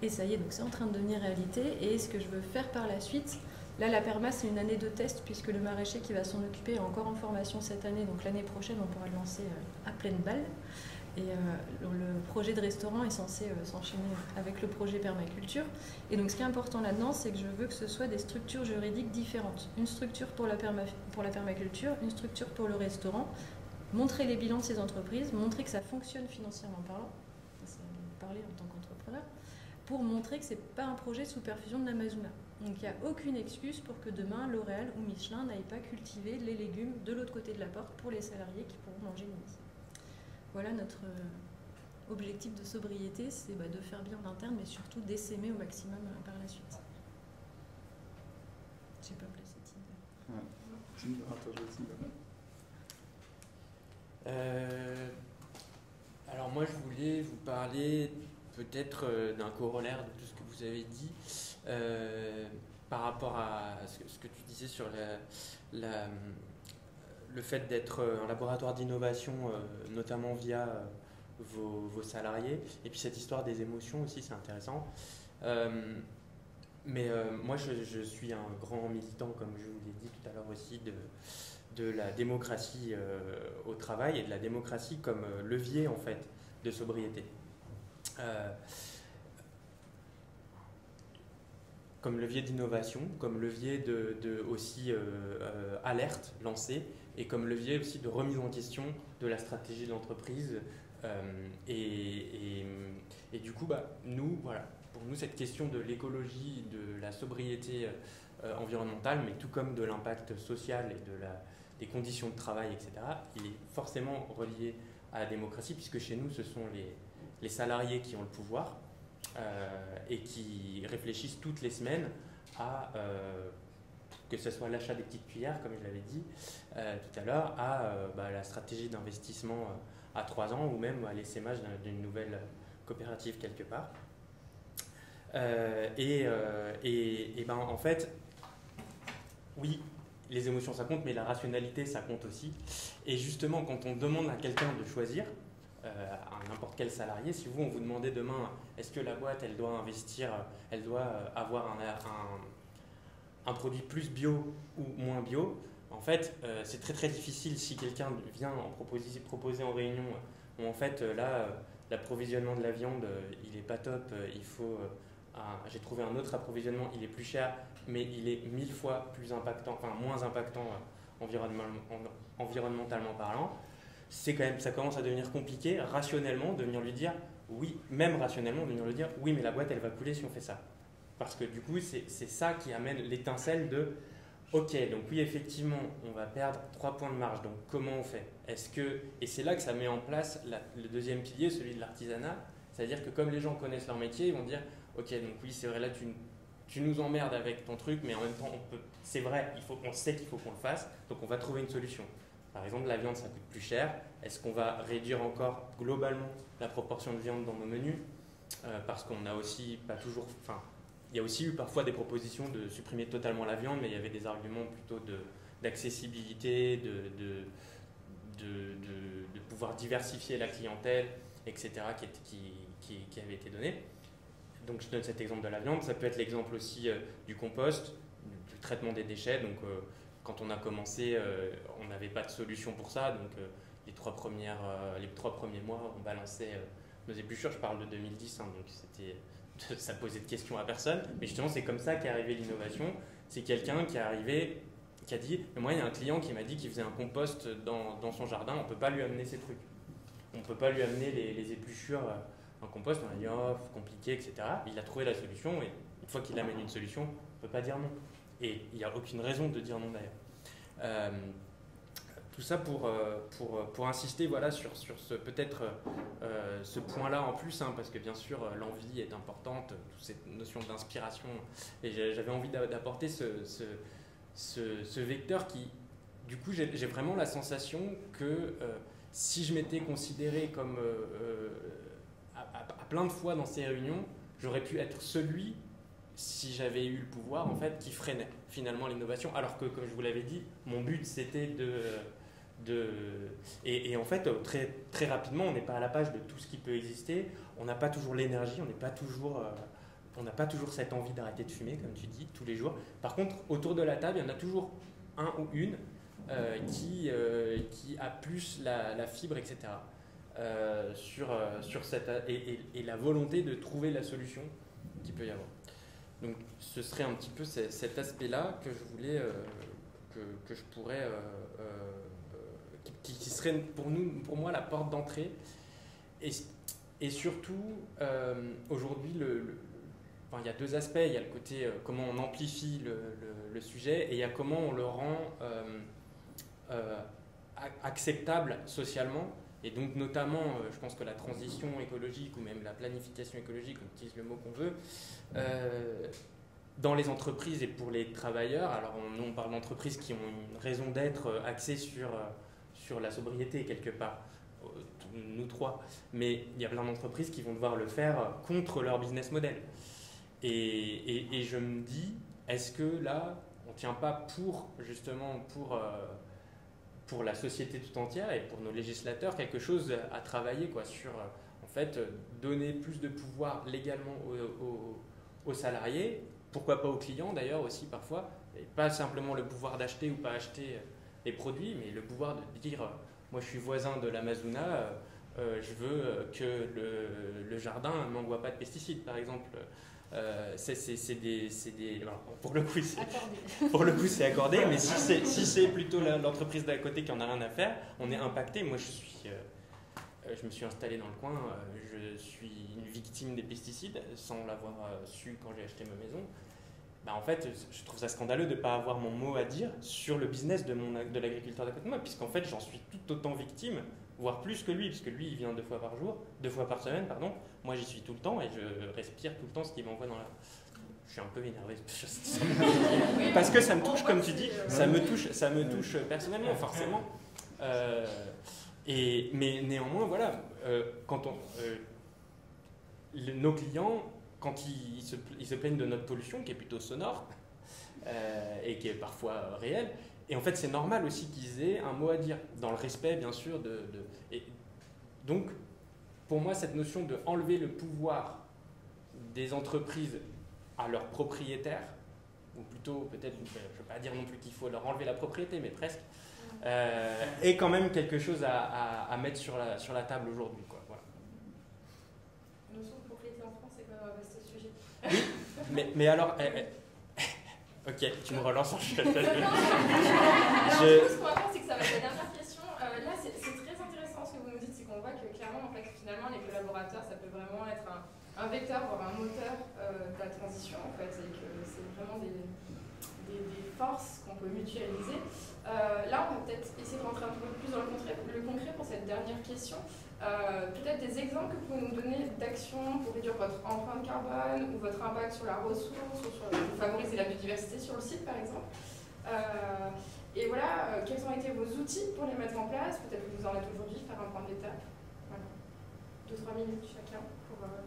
Et ça y est, donc c'est en train de devenir réalité. Et ce que je veux faire par la suite, là la perma c'est une année de test puisque le maraîcher qui va s'en occuper est encore en formation cette année. Donc l'année prochaine on pourra le lancer à pleine balle. Et le projet de restaurant est censé s'enchaîner avec le projet permaculture. Et donc ce qui est important là-dedans, c'est que je veux que ce soit des structures juridiques différentes. Une structure pour la permaculture, une structure pour le restaurant. Montrer les bilans de ces entreprises, montrer que ça fonctionne financièrement parlant. Ça c'est parler en tant qu'entrepreneur. Pour montrer que ce n'est pas un projet sous perfusion de l'Amazona. Donc il n'y a aucune excuse pour que demain L'Oréal ou Michelin n'aillent pas cultiver les légumes de l'autre côté de la porte pour les salariés qui pourront manger le midi. Voilà notre objectif de sobriété, c'est de faire bien en interne, mais surtout d'essaimer au maximum par la suite. J'ai pas placé Tinder. Alors moi je voulais vous parler peut-être d'un corollaire de tout ce que vous avez dit par rapport à ce que tu disais sur le fait d'être un laboratoire d'innovation, notamment via vos salariés, et puis cette histoire des émotions aussi, c'est intéressant. Mais moi je suis un grand militant, comme je vous l'ai dit tout à l'heure aussi, de la démocratie au travail et de la démocratie comme levier en fait de sobriété. Comme levier d'innovation, comme levier de aussi alerte lancée, et comme levier aussi de remise en question de la stratégie de l'entreprise. Et du coup, nous, voilà, pour nous, cette question de l'écologie, de la sobriété environnementale, mais tout comme de l'impact social et des conditions de travail, etc., il est forcément relié à la démocratie, puisque chez nous, ce sont les salariés qui ont le pouvoir et qui réfléchissent toutes les semaines à que ce soit l'achat des petites cuillères, comme je l'avais dit tout à l'heure, à la stratégie d'investissement à 3 ans ou même à l'essaimage d'une nouvelle coopérative quelque part. En fait, oui, les émotions ça compte, mais la rationalité ça compte aussi. Et justement, quand on demande à quelqu'un de choisir, à n'importe quel salarié, si on vous demandait demain, est-ce que la boîte elle doit investir, elle doit avoir un produit plus bio ou moins bio, en fait, c'est très très difficile si quelqu'un vient proposer en réunion où en fait l'approvisionnement de la viande il est pas top, il faut j'ai trouvé un autre approvisionnement, il est plus cher, mais il est 1000 fois plus impactant, enfin moins impactant environnementalement parlant. C'est quand même, ça commence à devenir compliqué rationnellement de venir lui dire oui, même rationnellement de venir lui dire oui, mais la boîte elle va couler si on fait ça. Parce que du coup, c'est ça qui amène l'étincelle de ok, donc oui, effectivement, on va perdre 3 points de marge, donc comment on fait? Et c'est là que ça met en place le deuxième pilier, celui de l'artisanat, c'est-à-dire que comme les gens connaissent leur métier, ils vont dire ok, donc oui, c'est vrai, là tu nous emmerdes avec ton truc, mais en même temps, c'est vrai, on sait qu'il faut qu'on le fasse, donc on va trouver une solution. Par exemple, la viande, ça coûte plus cher. Est-ce qu'on va réduire encore globalement la proportion de viande dans nos menus? Parce qu'on n'a aussi pas toujours... Enfin, il y a aussi eu parfois des propositions de supprimer totalement la viande, mais il y avait des arguments plutôt d'accessibilité, de pouvoir diversifier la clientèle, etc., qui avaient été donnés. Donc je donne cet exemple de la viande. Ça peut être l'exemple aussi du compost, du traitement des déchets. Donc quand on a commencé, on n'avait pas de solution pour ça. Donc les 3 premiers mois, on balançait nos épluchures. Je parle de 2010, hein, donc ça posait de questions à personne. Mais justement, c'est comme ça qu'est arrivée l'innovation. C'est quelqu'un qui est arrivé, qui a dit « Moi, il y a un client qui m'a dit qu'il faisait un compost dans son jardin. On ne peut pas lui amener ses trucs. On ne peut pas lui amener les épluchures en compost. » On a dit « Oh, compliqué, etc. » Il a trouvé la solution. Et une fois qu'il amène une solution, on ne peut pas dire non. Et il n'y a aucune raison de dire non d'ailleurs. Tout ça pour insister voilà, sur peut-être ce point-là en plus, hein, parce que bien sûr l'envie est importante, toute cette notion d'inspiration. Et j'avais envie d'apporter ce vecteur qui, du coup, j'ai vraiment la sensation que si je m'étais considéré comme à plein de fois dans ces réunions, j'aurais pu être celui, si j'avais eu le pouvoir, en fait, qui freinait finalement l'innovation. Alors que, comme je vous l'avais dit, mon but c'était et en fait, très, très rapidement, on n'est pas à la page de tout ce qui peut exister. On n'a pas toujours l'énergie, on n'a pas toujours cette envie d'arrêter de fumer, comme tu dis, tous les jours. Par contre, autour de la table, il y en a toujours un ou une qui a plus la fibre, etc. Sur cette, et la volonté de trouver la solution qu'il peut y avoir. Donc, ce serait un petit peu cet aspect-là que je voulais, que je pourrais... qui serait pour moi la porte d'entrée. Et surtout, aujourd'hui, il y a 2 aspects. Il y a le côté comment on amplifie le sujet et il y a comment on le rend acceptable socialement. Et donc notamment, je pense que la transition écologique ou même la planification écologique, on utilise le mot qu'on veut, dans les entreprises et pour les travailleurs. Alors on parle d'entreprises qui ont une raison d'être axée sur la sobriété quelque part, nous 3. Mais il y a plein d'entreprises qui vont devoir le faire contre leur business model. Et je me dis, est-ce que là, on ne tient pas justement pour la société tout entière et pour nos législateurs quelque chose à travailler sur en fait donner plus de pouvoir légalement aux salariés, pourquoi pas aux clients d'ailleurs aussi parfois, et pas simplement le pouvoir d'acheter ou pas acheter les produits, mais le pouvoir de dire moi je suis voisin de l'Amazona, je veux que le jardin ne m'envoie pas de pesticides par exemple. Alors, pour le coup c'est accordé, mais si c'est plutôt l'entreprise d'à côté qui en a rien à faire, on est impacté. Moi je me suis installé dans le coin, je suis une victime des pesticides sans l'avoir su quand j'ai acheté ma maison. En fait, je trouve ça scandaleux de ne pas avoir mon mot à dire sur le business de l'agriculteur d'à côté de moi, puisqu'en fait j'en suis tout autant victime, voire plus que lui, puisque lui il vient 2 fois par semaine, pardon. Moi j'y suis tout le temps et je respire tout le temps ce qu'il m'envoie je suis un peu énervé parce que ça me touche, comme tu dis, ça me touche personnellement, forcément. Mais néanmoins, voilà, nos clients, quand ils se plaignent de notre pollution, qui est plutôt sonore et qui est parfois réelle, et en fait, c'est normal aussi qu'ils aient un mot à dire, dans le respect, bien sûr. Et donc, pour moi, cette notion de enlever le pouvoir des entreprises à leurs propriétaires, ou plutôt, peut-être, je ne veux pas dire non plus qu'il faut leur enlever la propriété, mais presque, est quand même quelque chose à mettre sur la table aujourd'hui, quoi. Voilà. La notion de propriété en France, c'est quand même un vaste sujet. Oui, mais alors... Ok, tu me relances en chef. Ce qu'on va faire, c'est que ça va être la dernière question. Là, c'est très intéressant ce que vous nous dites, c'est qu'on voit que clairement, en fait, finalement, les collaborateurs, ça peut vraiment être un vecteur, voire un moteur de la transition, en fait, et que c'est vraiment des forces qu'on peut mutualiser. Là, on va peut-être essayer de rentrer un peu plus dans le concret pour cette dernière question. Peut-être des exemples que vous pouvez nous donner d'actions pour réduire votre empreinte carbone ou votre impact sur la ressource ou pour favoriser la biodiversité sur le site, par exemple. Et voilà, quels ont été vos outils pour les mettre en place? Peut-être que vous en êtes aujourd'hui, faire un point d'étape. Voilà. 2-3 minutes chacun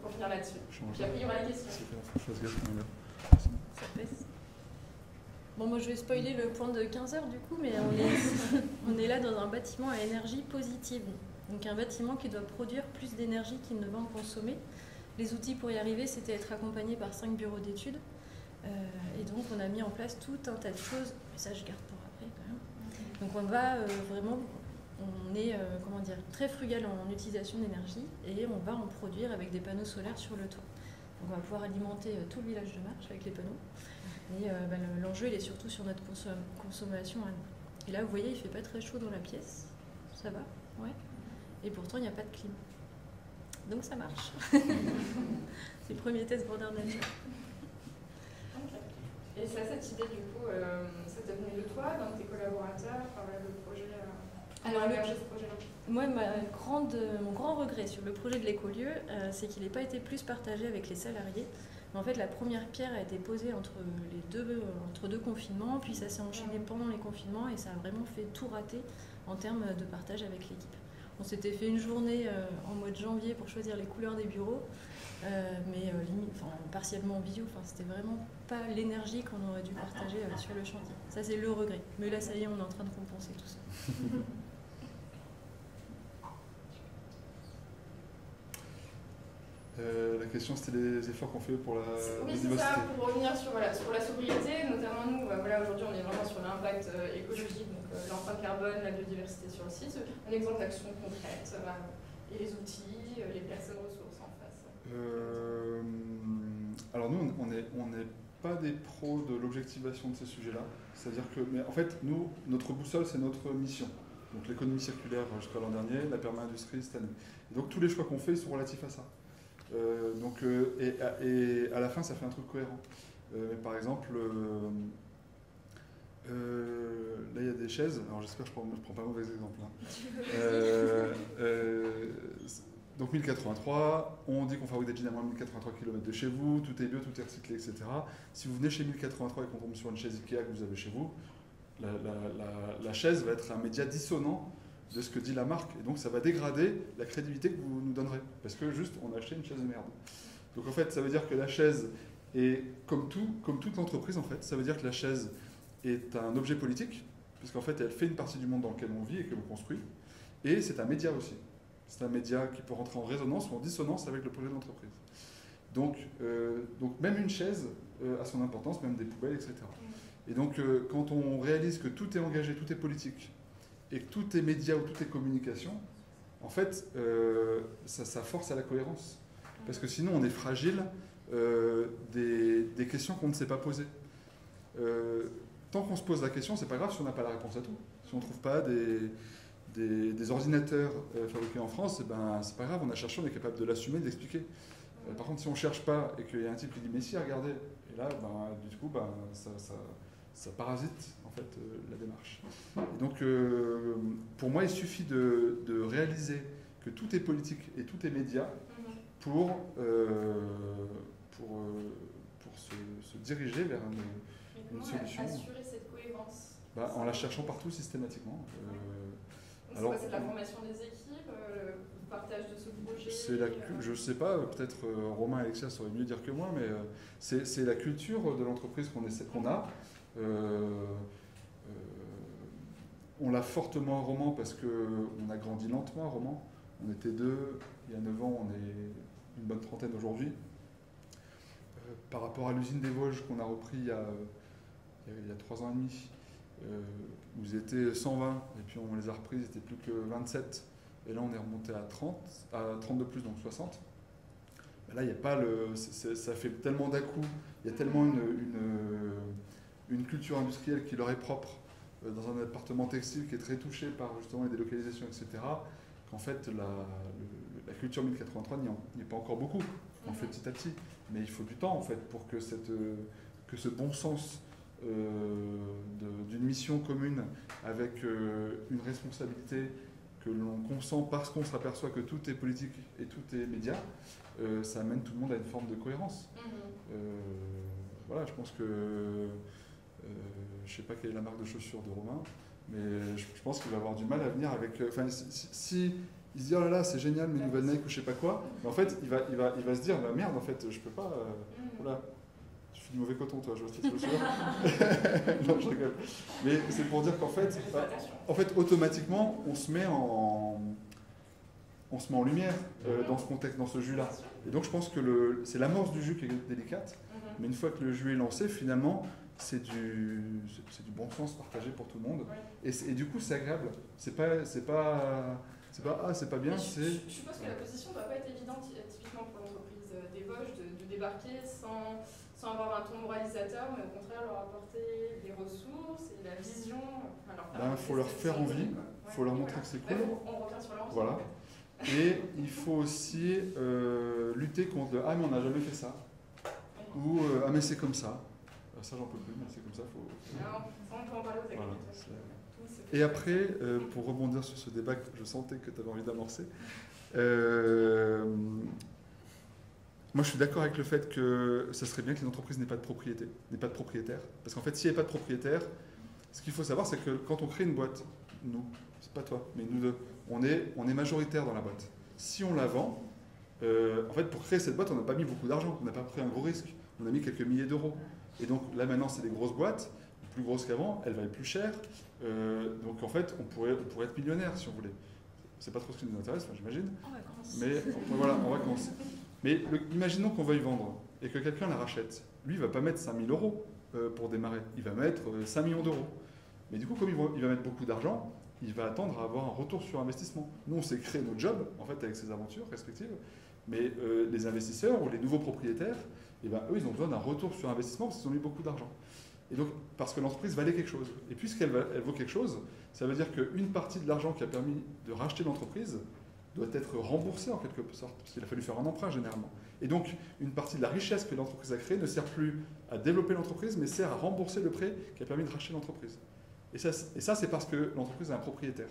pour finir là-dessus. Puis après, il y aura les questions. Ça pèse. Bon, moi je vais spoiler le point de 15h du coup, mais on est là dans un bâtiment à énergie positive. Donc un bâtiment qui doit produire plus d'énergie qu'il ne va en consommer. Les outils pour y arriver, c'était être accompagné par 5 bureaux d'études. Et donc on a mis en place tout un tas de choses, mais ça je garde pour après quand même. Donc on va vraiment, on est très frugal en utilisation d'énergie et on va en produire avec des panneaux solaires sur le toit. Donc on va pouvoir alimenter tout le village de Marche avec les panneaux. Et l'enjeu il est surtout sur notre consommation à nous. Et là vous voyez, il ne fait pas très chaud dans la pièce, ça va, ouais. Et pourtant, il n'y a pas de clim. Donc, ça marche. C'est le premier test grandeur nature. Okay. Et c'est cette idée, du coup, ça t'est venu de toi, d'un de tes collaborateurs, enfin, le projet, ce projet-là? Moi, mon grand regret sur le projet de l'écolieu, c'est qu'il n'ait pas été plus partagé avec les salariés. Mais en fait, la première pierre a été posée entre deux confinements, puis ça s'est enchaîné pendant les confinements et ça a vraiment fait tout rater en termes de partage avec l'équipe. On s'était fait une journée en mois de janvier pour choisir les couleurs des bureaux, mais partiellement en visio. C'était vraiment pas l'énergie qu'on aurait dû partager sur le chantier. Ça, c'est le regret. Mais là, ça y est, on est en train de compenser tout ça. La question, c'était les efforts qu'on fait pour la biodiversité. Oui, c'est ça, pour revenir sur la sobriété, notamment nous, aujourd'hui, on est vraiment sur l'impact écologique, donc l'empreinte carbone, la biodiversité sur le site. Un exemple d'action concrète, et les outils, les personnes ressources en face. Alors nous, on n'est pas des pros de l'objectivation de ces sujets-là. C'est-à-dire que, mais en fait, nous, notre boussole, c'est notre mission. Donc l'économie circulaire jusqu'à l'an dernier, la perma-industrie cette année. Et donc tous les choix qu'on fait, ils sont relatifs à ça. Et à la fin, ça fait un truc cohérent. Par exemple, là, il y a des chaises. Alors, j'espère que je ne prends pas un mauvais exemple. Donc, 1083, on dit qu'on fabrique des jeans à moins de 1083 km de chez vous, tout est bio, tout est recyclé, etc. Si vous venez chez 1083 et qu'on tombe sur une chaise Ikea que vous avez chez vous, la chaise va être un média dissonant de ce que dit la marque, et donc ça va dégrader la crédibilité que vous nous donnerez, parce que juste on a acheté une chaise de merde. Donc en fait ça veut dire que la chaise est comme toute l'entreprise en fait, ça veut dire que la chaise est un objet politique, puisqu'en fait elle fait une partie du monde dans lequel on vit et que l'on construit, et c'est un média aussi. C'est un média qui peut rentrer en résonance ou en dissonance avec le projet de l'entreprise. Donc même une chaise a son importance, même des poubelles, etc. Et donc quand on réalise que tout est engagé, tout est politique, et que tout est média ou tout est communication, en fait, ça force à la cohérence. Parce que sinon, on est fragile des questions qu'on ne sait pas poser. Tant qu'on se pose la question, c'est pas grave si on n'a pas la réponse à tout. Si on ne trouve pas des ordinateurs fabriqués en France, c'est pas grave, on a cherché, on est capable de l'assumer, de l'expliquer. Par contre, si on ne cherche pas et qu'il y a un type qui dit « mais si, regardez », et là, du coup, ça parasite en fait la démarche. Et donc, pour moi, il suffit de réaliser que tout est politique et tout est média pour se diriger vers une comment solution. Assurer cette cohérence En la cherchant partout systématiquement. Alors, c'est de la formation des équipes, le partage de ce projet. Je ne sais pas, peut-être Romain et Alexia sauraient mieux dire que moi, mais c'est la culture de l'entreprise qu'on a. On l'a fortement à Romans parce qu'on a grandi lentement à Romans. On était 2, il y a 9 ans, on est une bonne trentaine aujourd'hui. Par rapport à l'usine des Vosges qu'on a repris il y a 3 ans et demi, où ils étaient 120, et puis on les a repris, ils étaient plus que 27, et là on est remonté à 30 de plus, donc 60. Là, il n'y a pas ça fait tellement d'à-coups, il y a tellement une culture industrielle qui leur est propre dans un département textile qui est très touché par justement les délocalisations, etc., qu'en fait la culture 1083 n'y est pas encore beaucoup. On le fait petit à petit, mais il faut du temps en fait pour que ce bon sens d'une mission commune avec une responsabilité que l'on consent parce qu'on s'aperçoit que tout est politique et tout est média, ça amène tout le monde à une forme de cohérence. Voilà, je pense que je ne sais pas quelle est la marque de chaussures de Romain, mais je pense qu'il va avoir du mal à venir avec. Si il se dit oh là là c'est génial mes nouvelles Nike ou je sais pas quoi, mais en fait il va se dire bah merde en fait je peux pas. Voilà. Tu fais du mauvais coton toi, je vois tes chaussures. Non je rigole. Mais c'est pour dire qu'en fait, automatiquement on se met en lumière dans ce contexte, dans ce jus-là. Et donc je pense que c'est l'amorce du jus qui est délicate, mais une fois que le jus est lancé, finalement, c'est du bon sens partagé pour tout le monde. Et du coup, c'est agréable. C'est pas bien. Je suppose que la position ne doit pas être évidente, typiquement pour l'entreprise des Vosges, de débarquer sans avoir un ton moralisateur, mais au contraire leur apporter les ressources et la vision. Il faut leur faire envie, il faut leur montrer que c'est cool. On revient sur leur envie. Voilà. Et il faut aussi lutter contre le « Ah mais on n'a jamais fait ça » ou « Ah mais c'est comme ça ». Ça j'en peux plus, mais c'est comme ça, on peut en parler aux voilà. Et après, pour rebondir sur ce débat que je sentais que tu avais envie d'amorcer, moi je suis d'accord avec le fait que ça serait bien que les entreprises n'aient pas de propriétaire. Parce qu'en fait, s'il n'y a pas de propriétaire, ce qu'il faut savoir, c'est que quand on crée une boîte, nous, c'est pas toi, mais nous deux, on est majoritaire dans la boîte. Si on la vend, en fait, pour créer cette boîte, on n'a pas mis beaucoup d'argent, on n'a pas pris un gros risque, on a mis quelques milliers d'euros. Et donc là maintenant, c'est des grosses boîtes, plus grosses qu'avant, elles valent plus cher. Donc en fait, on pourrait être millionnaire si on voulait. C'est pas trop ce qui nous intéresse, j'imagine. En vacances. Mais voilà, en vacances. Mais imaginons qu'on veuille vendre et que quelqu'un la rachète. Lui, il va pas mettre 5 000 euros pour démarrer. Il va mettre 5 millions d'euros. Mais du coup, comme il va mettre beaucoup d'argent, il va attendre à avoir un retour sur investissement. Nous, on s'est créé notre job, en fait, avec ces aventures respectives. Mais les investisseurs ou les nouveaux propriétaires, eux, ils ont besoin d'un retour sur investissement parce qu'ils ont mis beaucoup d'argent. Et donc, parce que l'entreprise valait quelque chose. Et puisqu'elle vaut quelque chose, ça veut dire qu'une partie de l'argent qui a permis de racheter l'entreprise doit être remboursée en quelque sorte, parce qu'il a fallu faire un emprunt généralement. Et donc, une partie de la richesse que l'entreprise a créée ne sert plus à développer l'entreprise, mais sert à rembourser le prêt qui a permis de racheter l'entreprise. Et ça c'est parce que l'entreprise a un propriétaire.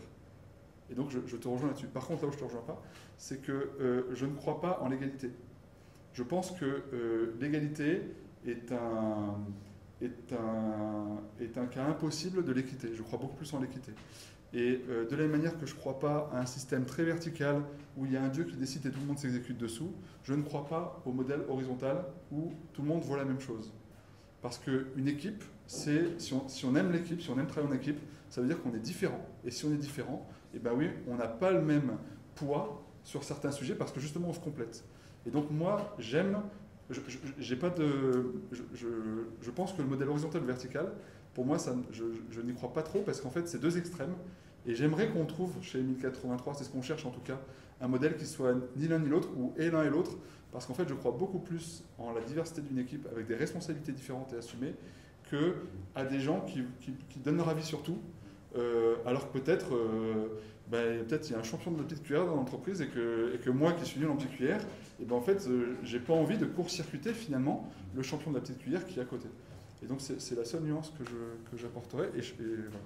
Et donc, je te rejoins là-dessus. Par contre, là où je ne te rejoins pas, c'est que je ne crois pas en l'égalité. Je pense que l'égalité est un cas impossible de l'équité. Je crois beaucoup plus en l'équité. Et de la même manière que je ne crois pas à un système très vertical où il y a un Dieu qui décide et tout le monde s'exécute dessous, je ne crois pas au modèle horizontal où tout le monde voit la même chose. Parce qu'une équipe, si on aime l'équipe, si on aime travailler en équipe, ça veut dire qu'on est différent. Et si on est différent, eh ben oui, on n'a pas le même poids sur certains sujets parce que justement on se complète. Et donc moi, je pense que le modèle horizontal ou vertical, pour moi, je n'y crois pas trop parce qu'en fait, c'est deux extrêmes. Et j'aimerais qu'on trouve chez 1083, c'est ce qu'on cherche en tout cas, un modèle qui soit ni l'un ni l'autre ou et l'un et l'autre. Parce qu'en fait, je crois beaucoup plus en la diversité d'une équipe avec des responsabilités différentes et assumées qu'à des gens qui donnent leur avis sur tout. Alors que peut-être il y a un champion de la petite cuillère dans l'entreprise et que moi qui suis nul en petite cuillère, et en fait, j'ai pas envie de court-circuiter finalement le champion de la petite cuillère qui est à côté. Et donc c'est la seule nuance que j'apporterai. Et voilà,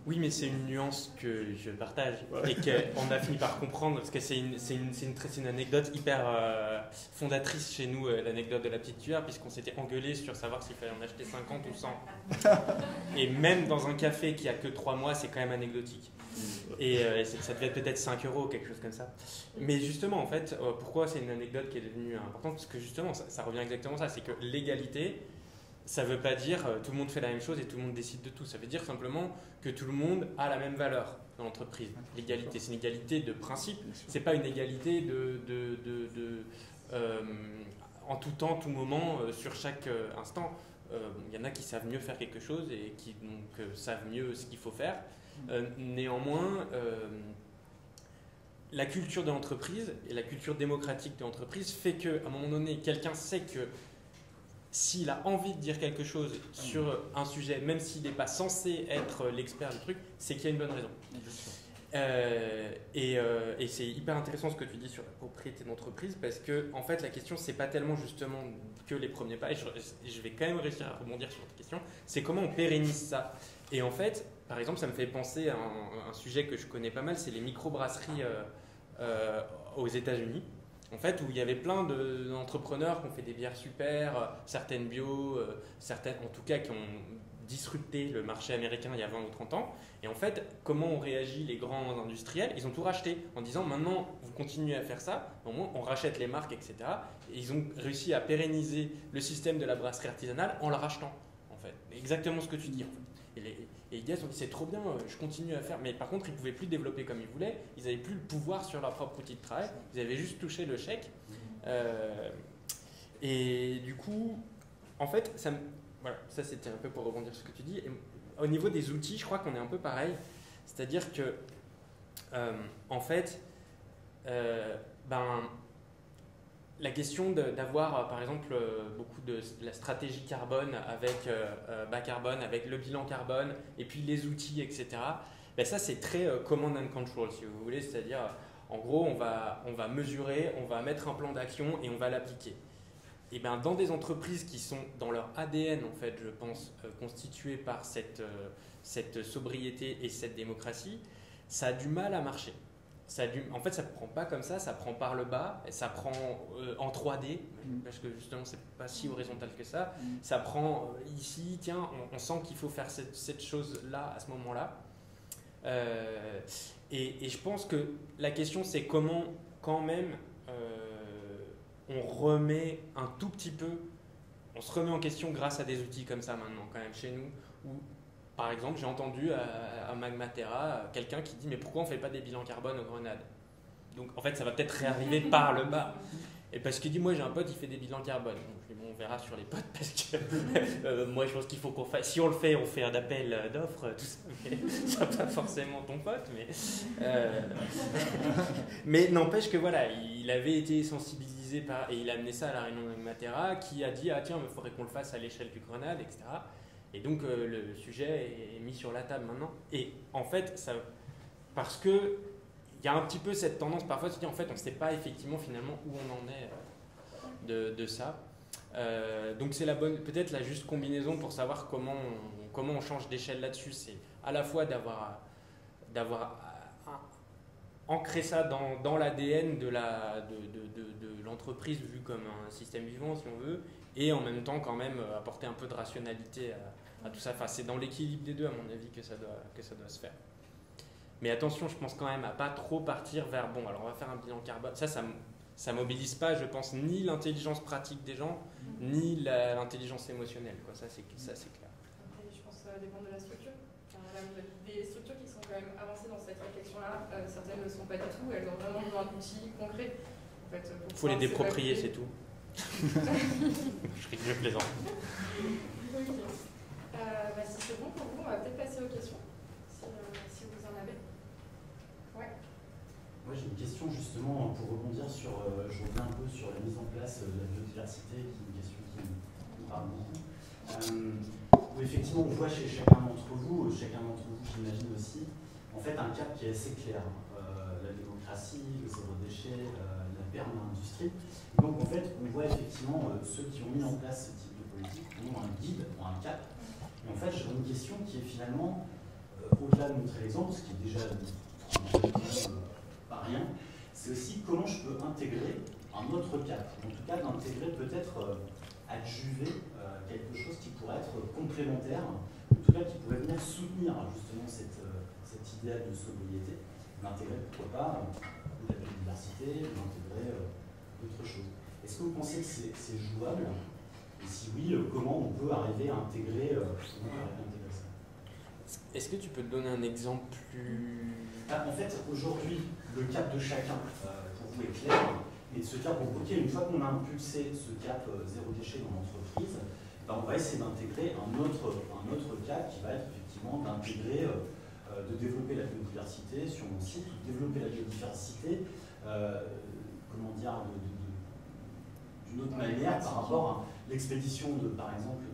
Oui, mais c'est une nuance que je partage et qu'on a fini par comprendre parce que c'est une anecdote hyper fondatrice chez nous, l'anecdote de la petite cuillère, puisqu'on s'était engueulé sur savoir s'il fallait en acheter 50 ou 100. Et même dans un café qui a que 3 mois, c'est quand même anecdotique. Et ça devait être peut-être 5 €, quelque chose comme ça. Mais justement, en fait, pourquoi c'est une anecdote qui est devenue importante? Parce que justement, ça revient exactement à ça, c'est que l'égalité, ça ne veut pas dire tout le monde fait la même chose et tout le monde décide de tout. Ça veut dire simplement que tout le monde a la même valeur dans l'entreprise. L'égalité, c'est une égalité de principe. C'est pas une égalité en tout temps, tout moment, sur chaque instant. Il y en a qui savent mieux faire quelque chose et qui donc, savent mieux ce qu'il faut faire. Néanmoins, la culture de l'entreprise et la culture démocratique de l'entreprise fait qu'à un moment donné, quelqu'un sait que s'il a envie de dire quelque chose sur un sujet, même s'il n'est pas censé être l'expert du truc, c'est qu'il y a une bonne raison. Et c'est hyper intéressant ce que tu dis sur la propriété d'entreprise, parce que en fait la question c'est pas tellement justement que les premiers pas, et je vais quand même réussir à rebondir sur cette question, c'est comment on pérennise ça. Et en fait, par exemple, ça me fait penser à un sujet que je connais pas mal, c'est les microbrasseries aux États-Unis. En fait, où il y avait plein d'entrepreneurs qui ont fait des bières super, certaines bio, certaines en tout cas qui ont disrupté le marché américain il y a 20 ou 30 ans. Et en fait, comment ont réagi les grands industriels? Ils ont tout racheté en disant maintenant vous continuez à faire ça, au moins on rachète les marques, etc. Et ils ont réussi à pérenniser le système de la brasserie artisanale en la rachetant, en fait. Exactement ce que tu dis, en fait. Et les gars se sont dit c'est trop bien, je continue à faire. Mais par contre, ils ne pouvaient plus développer comme ils voulaient. Ils n'avaient plus le pouvoir sur leur propre outil de travail. Ils avaient juste touché le chèque. Et du coup, en fait, voilà, ça c'était un peu pour rebondir sur ce que tu dis. Et au niveau des outils, je crois qu'on est un peu pareil. C'est-à-dire que, en fait, la question d'avoir, par exemple, beaucoup de la stratégie carbone avec bas carbone, avec le bilan carbone, et puis les outils, etc., ben ça, c'est très command and control, si vous voulez. C'est-à-dire, en gros, on va mesurer, on va mettre un plan d'action et on va l'appliquer. Et ben, dans des entreprises qui sont dans leur ADN, en fait, je pense, constituées par cette sobriété et cette démocratie, ça a du mal à marcher. En fait, ça ne prend pas comme ça prend par le bas, ça prend en 3D, parce que justement, c'est pas si horizontal que ça. Ça prend ici, tiens, on sent qu'il faut faire cette chose-là à ce moment-là. Et je pense que la question, c'est comment, quand même, on remet un tout petit peu, on se remet en question grâce à des outils comme ça maintenant, quand même, chez nous, où, par exemple, j'ai entendu à Magmatera quelqu'un qui dit « Mais pourquoi on ne fait pas des bilans carbone aux Grenades ?» Donc, en fait, ça va peut-être réarriver par le bas. Et parce qu'il dit « Moi, j'ai un pote, il fait des bilans carbone. » Donc, je dis « Bon, on verra sur les potes, parce que moi, je pense qu'il faut qu'on fasse… Si on le fait, on fait un appel d'offres, tout ça. Mais ça pas forcément ton pote, mais… mais n'empêche que, voilà, il avait été sensibilisé et il a amené ça à la réunion de Magmatera, qui a dit « Ah tiens, il faudrait qu'on le fasse à l'échelle du Grenade, etc. » Et donc, le sujet est mis sur la table maintenant. Et en fait, parce qu'il y a un petit peu cette tendance parfois de se dire, en fait, on ne sait pas effectivement finalement où on en est de ça. Donc, c'est peut-être la juste combinaison pour savoir comment on change d'échelle là-dessus. C'est à la fois d'avoir ancré ça dans l'ADN de l'entreprise vue comme un système vivant, si on veut, et en même temps, quand même, apporter un peu de rationalité à tout ça. Enfin, c'est dans l'équilibre des deux, à mon avis, que ça doit se faire. Mais attention, je pense quand même à pas trop partir vers bon, alors on va faire un bilan carbone. Ça mobilise pas, je pense, ni l'intelligence pratique des gens, ni l'intelligence émotionnelle, quoi. Ça, c'est clair. Après, je pense que ça dépend de la structure. Des structures qui sont quand même avancées dans cette réflexion-là, certaines ne le sont pas du tout. Elles ont vraiment besoin d'outils concrets. En fait, faut les déproprier, c'est tout. Je plaisante. Okay. Si c'est bon pour vous, on va peut-être passer aux questions, si vous en avez. Ouais. Moi j'ai une question justement pour rebondir sur, je reviens un peu sur la mise en place de la biodiversité, qui est une question qui me parle beaucoup. Où effectivement on voit chez chacun d'entre vous j'imagine aussi, en fait un cap qui est assez clair. La démocratie, le zéro déchet, la perma-industrie. Donc en fait on voit effectivement ceux qui ont mis en place ce type de politique ont un guide, ont un cap. Et en fait, j'ai une question qui est finalement, au-delà de montrer l'exemple, ce qui est déjà pas rien, c'est aussi comment je peux intégrer un autre cap. En tout cas, d'intégrer peut-être adjuver quelque chose qui pourrait être complémentaire, en tout cas qui pourrait venir soutenir justement cet idéal de sobriété, d'intégrer pourquoi pas la biodiversité, d'intégrer d'autres choses. Est-ce que vous pensez que c'est jouable? Et si oui, comment on peut arriver à intégrer ça? Est-ce que tu peux te donner un exemple plus... En fait, aujourd'hui, le cap de chacun, pour vous, est clair, et de se dire, bon, ok, une fois qu'on a impulsé ce cap zéro déchet dans l'entreprise, ben, on va essayer d'intégrer un autre cap qui va être effectivement d'intégrer, de développer la biodiversité sur mon site, ou de développer la biodiversité, comment dire, d'une autre manière par rapport à l'expédition par exemple,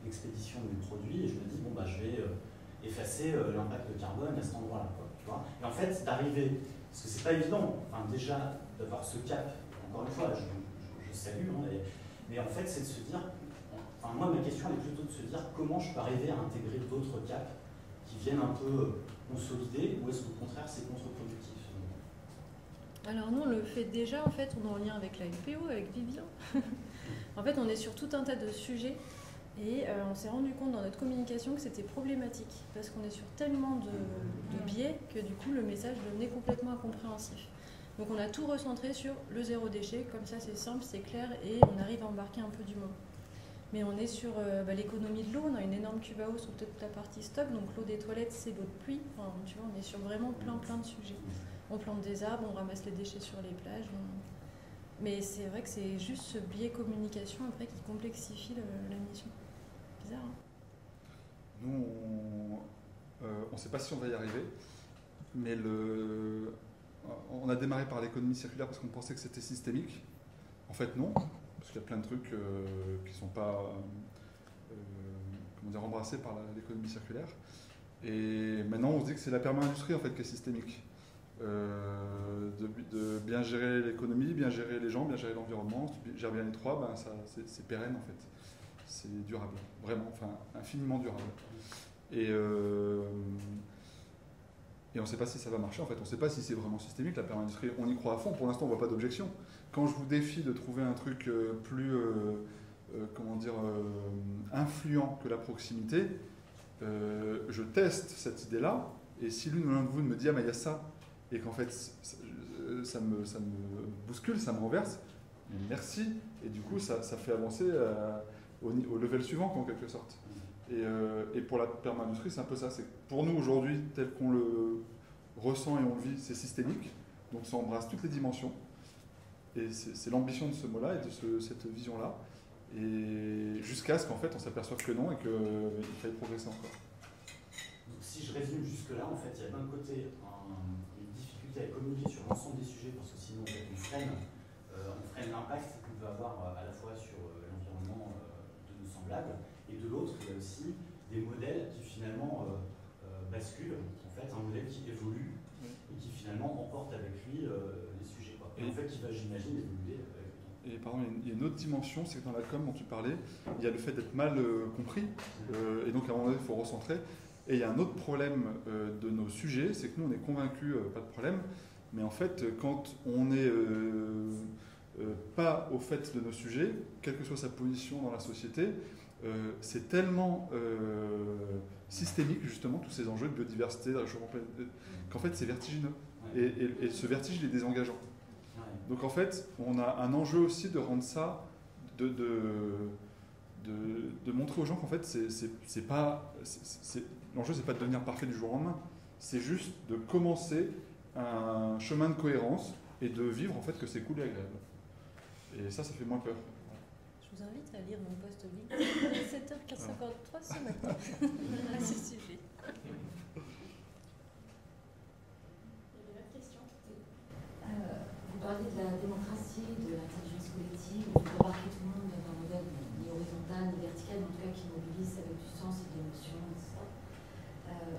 l'expédition des produits, et je me dis, bon, bah, je vais effacer l'impact carbone à cet endroit-là. Et en fait, d'arriver, parce que c'est pas évident, enfin, déjà d'avoir ce cap, encore une fois, je salue, hein, mais en fait, c'est de se dire, enfin, moi, ma question est plutôt de se dire comment je peux arriver à intégrer d'autres caps qui viennent un peu consolider, ou est-ce qu'au contraire, c'est contre-productif? Alors nous, on le fait déjà, en fait, on est en lien avec la LPO, avec Vivien. En fait, on est sur tout un tas de sujets. Et on s'est rendu compte dans notre communication que c'était problématique parce qu'on est sur tellement de biais que du coup le message devenait complètement incompréhensif. Donc on a tout recentré sur le zéro déchet, comme ça c'est simple, c'est clair et on arrive à embarquer un peu du monde. Mais on est sur l'économie de l'eau, on a une énorme cubao sur toute la partie stock, donc l'eau des toilettes c'est l'eau de pluie, enfin, tu vois, on est sur vraiment plein de sujets. On plante des arbres, on ramasse les déchets sur les plages. Mais c'est vrai que c'est juste ce biais communication après qui complexifie la mission. Bizarre, hein? Nous, on ne sait pas si on va y arriver, mais on a démarré par l'économie circulaire parce qu'on pensait que c'était systémique. En fait, non, parce qu'il y a plein de trucs qui ne sont pas embrassés par l'économie circulaire. Et maintenant, on se dit que c'est la perma-industrie en fait, qui est systémique. De bien gérer l'économie, bien gérer les gens, bien gérer l'environnement, si tu gères bien les trois, ben c'est pérenne en fait. C'est durable, vraiment, enfin infiniment durable. Et on ne sait pas si ça va marcher, en fait, on ne sait pas si c'est vraiment systémique, la perma-industrie, on y croit à fond, pour l'instant on ne voit pas d'objection. Quand je vous défie de trouver un truc plus, influent que la proximité, je teste cette idée-là, et si l'une ou l'un de vous me dit « Ah, mais il y a ça », et qu'en fait ça me bouscule, ça me renverse, merci, et du coup ça fait avancer au level suivant en quelque sorte. Et pour la perma-industrie, c'est un peu ça. C'est pour nous aujourd'hui, tel qu'on le ressent et on le vit, c'est systémique. Donc ça embrasse toutes les dimensions. Et c'est l'ambition de ce mot-là et de cette vision-là. Et jusqu'à ce qu'en fait on s'aperçoive que non et qu'il faille progresser encore. Donc si je résume jusque-là, en fait, il y a d'un côté une difficulté à communiquer sur l'ensemble des sujets parce que sinon en fait, on freine l'impact qu'on peut avoir à la fois sur l'environnement de nos semblables. Et de l'autre, il y a aussi des modèles qui finalement basculent, en fait, un modèle qui évolue et qui finalement emporte avec lui les sujets. Quoi. Et en fait, qui va, j'imagine, évoluer avec le temps. Et pardon, il y a une autre dimension, c'est que dans la com dont tu parlais, il y a le fait d'être mal compris, et donc à un moment donné, il faut recentrer. Et il y a un autre problème de nos sujets, c'est que nous, on est convaincus, pas de problème, mais en fait, quand on n'est pas au fait de nos sujets, quelle que soit sa position dans la société, c'est tellement systémique, justement, tous ces enjeux de biodiversité, de réchauffement planétaire, qu'en fait, c'est vertigineux. Et ce vertige, il est désengageant. Donc, en fait, on a un enjeu aussi de rendre ça, de montrer aux gens qu'en fait, l'enjeu, c'est pas de devenir parfait du jour au lendemain. C'est juste de commencer un chemin de cohérence et de vivre, en fait, que c'est cool et agréable. Et ça fait moins peur. Je vous invite à lire mon post LinkedIn à 7h53 ce matin à ce sujet. Il y avait une autre question. Vous parlez de la démocratie, de l'intelligence collective, vous embarquez tout le monde dans un modèle ni horizontal ni vertical, mais en tout cas qui mobilise avec du sens et de l'émotion, etc.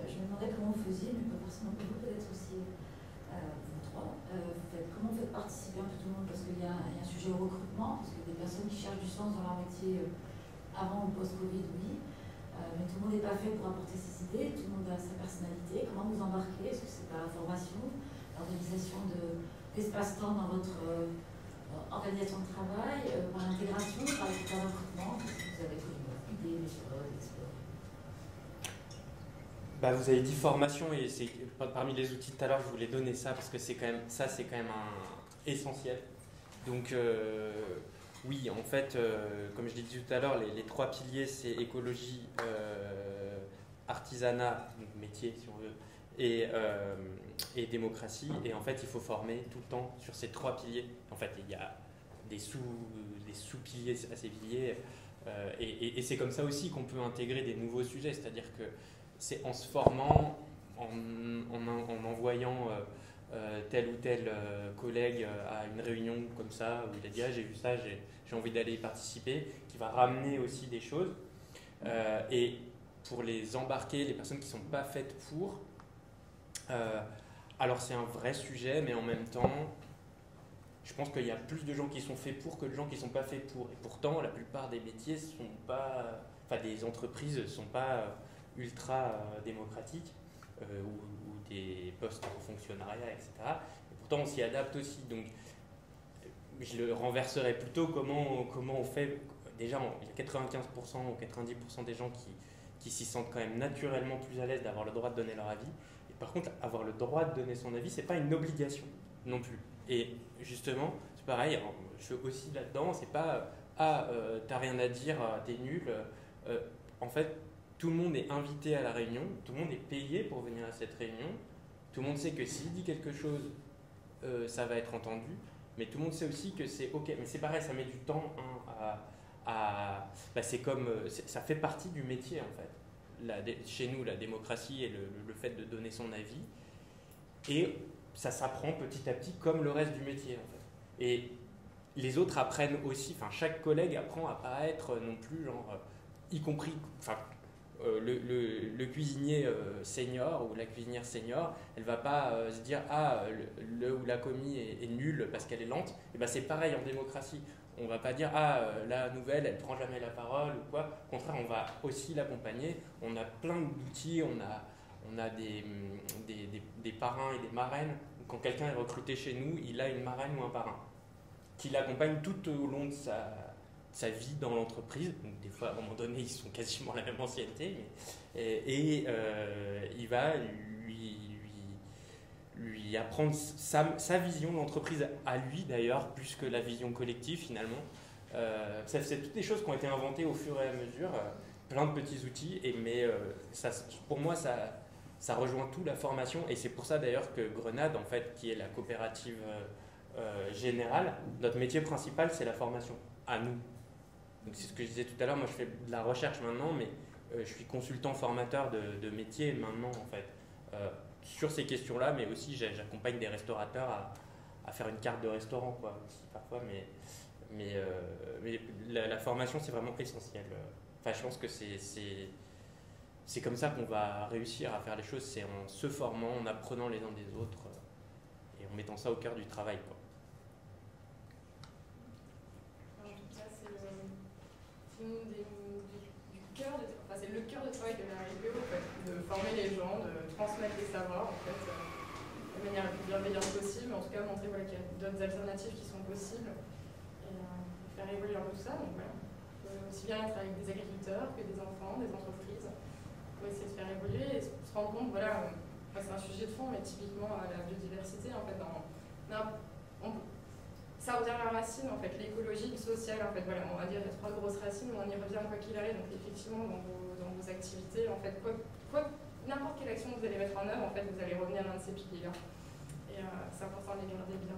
Je me demandais comment vous faisiez, mais pas forcément pour vous, peut-être aussi vous trois. Comment vous faites participer un peu tout le monde? Parce qu'il y a un sujet au recrutement, parce que des personnes qui cherchent du sens dans leur métier avant ou post-Covid, oui. Mais tout le monde n'est pas fait pour apporter ses idées, tout le monde a sa personnalité. Comment vous embarquez? Est-ce que c'est par la formation, l'organisation d'espace-temps dans votre organisation de travail, par l'intégration, par les critères de recrutement? Est-ce que vous avez une idée, méthode, explorer? Vous avez dit formation, et c'est parmi les outils tout à l'heure, je voulais donner ça parce que c'est quand même essentiel. Donc oui, en fait, comme je l'ai dit tout à l'heure, les 3 piliers, c'est écologie, artisanat, donc métier si on veut, et démocratie. Et en fait, il faut former tout le temps sur ces 3 piliers. En fait, il y a des sous-piliers à ces piliers. Et c'est comme ça aussi qu'on peut intégrer des nouveaux sujets. C'est-à-dire que c'est en se formant, en envoyant tel ou tel collègue à une réunion comme ça, où il a dit j'ai vu ça, j'ai envie d'aller y participer, qui va ramener aussi des choses. Et pour les embarquer, les personnes qui ne sont pas faites pour, alors c'est un vrai sujet, mais en même temps, je pense qu'il y a plus de gens qui sont faits pour que de gens qui ne sont pas faits pour. Et pourtant, la plupart des métiers sont pas, des entreprises ne sont pas ultra démocratiques, ou des postes en fonctionnariat, etc. Et pourtant, on s'y adapte aussi. Donc, je le renverserais plutôt comment on fait. Déjà, il y a 95% ou 90% des gens qui s'y sentent quand même naturellement plus à l'aise d'avoir le droit de donner leur avis. Et par contre, avoir le droit de donner son avis, c'est pas une obligation non plus. Et justement, c'est pareil, je suis aussi là-dedans, c'est pas t'as rien à dire, t'es nul. En fait, tout le monde est invité à la réunion, tout le monde est payé pour venir à cette réunion, tout le monde sait que s'il dit quelque chose, ça va être entendu, mais tout le monde sait aussi que c'est ok. Mais c'est pareil, ça met du temps c'est comme, ça fait partie du métier en fait. Chez nous, la démocratie et le fait de donner son avis, et ça s'apprend petit à petit comme le reste du métier en fait. Et les autres apprennent aussi, chaque collègue apprend à pas être non plus y compris, le cuisinier senior ou la cuisinière senior, elle va pas se dire le ou la commis est nulle parce qu'elle est lente. Et c'est pareil en démocratie. On va pas dire la nouvelle elle prend jamais la parole ou quoi. Au contraire, on va aussi l'accompagner. On a plein d'outils, on a des parrains et des marraines. Quand quelqu'un est recruté chez nous, il a une marraine ou un parrain qui l'accompagne tout au long de sa vie dans l'entreprise. Donc, des fois, à un moment donné, ils sont quasiment la même ancienneté. Il va lui apprendre sa vision de l'entreprise à lui, d'ailleurs, plus que la vision collective, finalement. C'est toutes des choses qui ont été inventées au fur et à mesure. Plein de petits outils. Mais pour moi, ça rejoint tout la formation. Et c'est pour ça, d'ailleurs, que Grenade, en fait, qui est la coopérative générale, notre métier principal, c'est la formation, à nous. Donc c'est ce que je disais tout à l'heure, moi je fais de la recherche maintenant, mais je suis consultant formateur de métier maintenant en fait, sur ces questions-là, mais aussi j'accompagne des restaurateurs à faire une carte de restaurant quoi, aussi, parfois, mais la formation c'est vraiment essentiel. Je pense que c'est comme ça qu'on va réussir à faire les choses, c'est en se formant, en apprenant les uns des autres et en mettant ça au cœur du travail quoi. C'est le cœur de travail de la RIPO, en fait, de former les gens, de transmettre les savoirs en fait, de manière la plus bienveillante possible, en tout cas montrer qu'il y a d'autres alternatives qui sont possibles et faire évoluer un peu tout ça. Donc voilà, on peut aussi bien être avec des agriculteurs que des enfants, des entreprises, pour essayer de faire évoluer et se rendre compte, c'est un sujet de fond, mais typiquement la biodiversité, en fait, ça revient à la racine, en fait, l'écologie, le social, en fait, on va dire il y a 3 grosses racines, on y revient quoi qu'il arrive, donc effectivement, dans vos activités, en fait, n'importe quelle action que vous allez mettre en œuvre, en fait, vous allez revenir à l'un de ces piliers-là. Et c'est important de les garder bien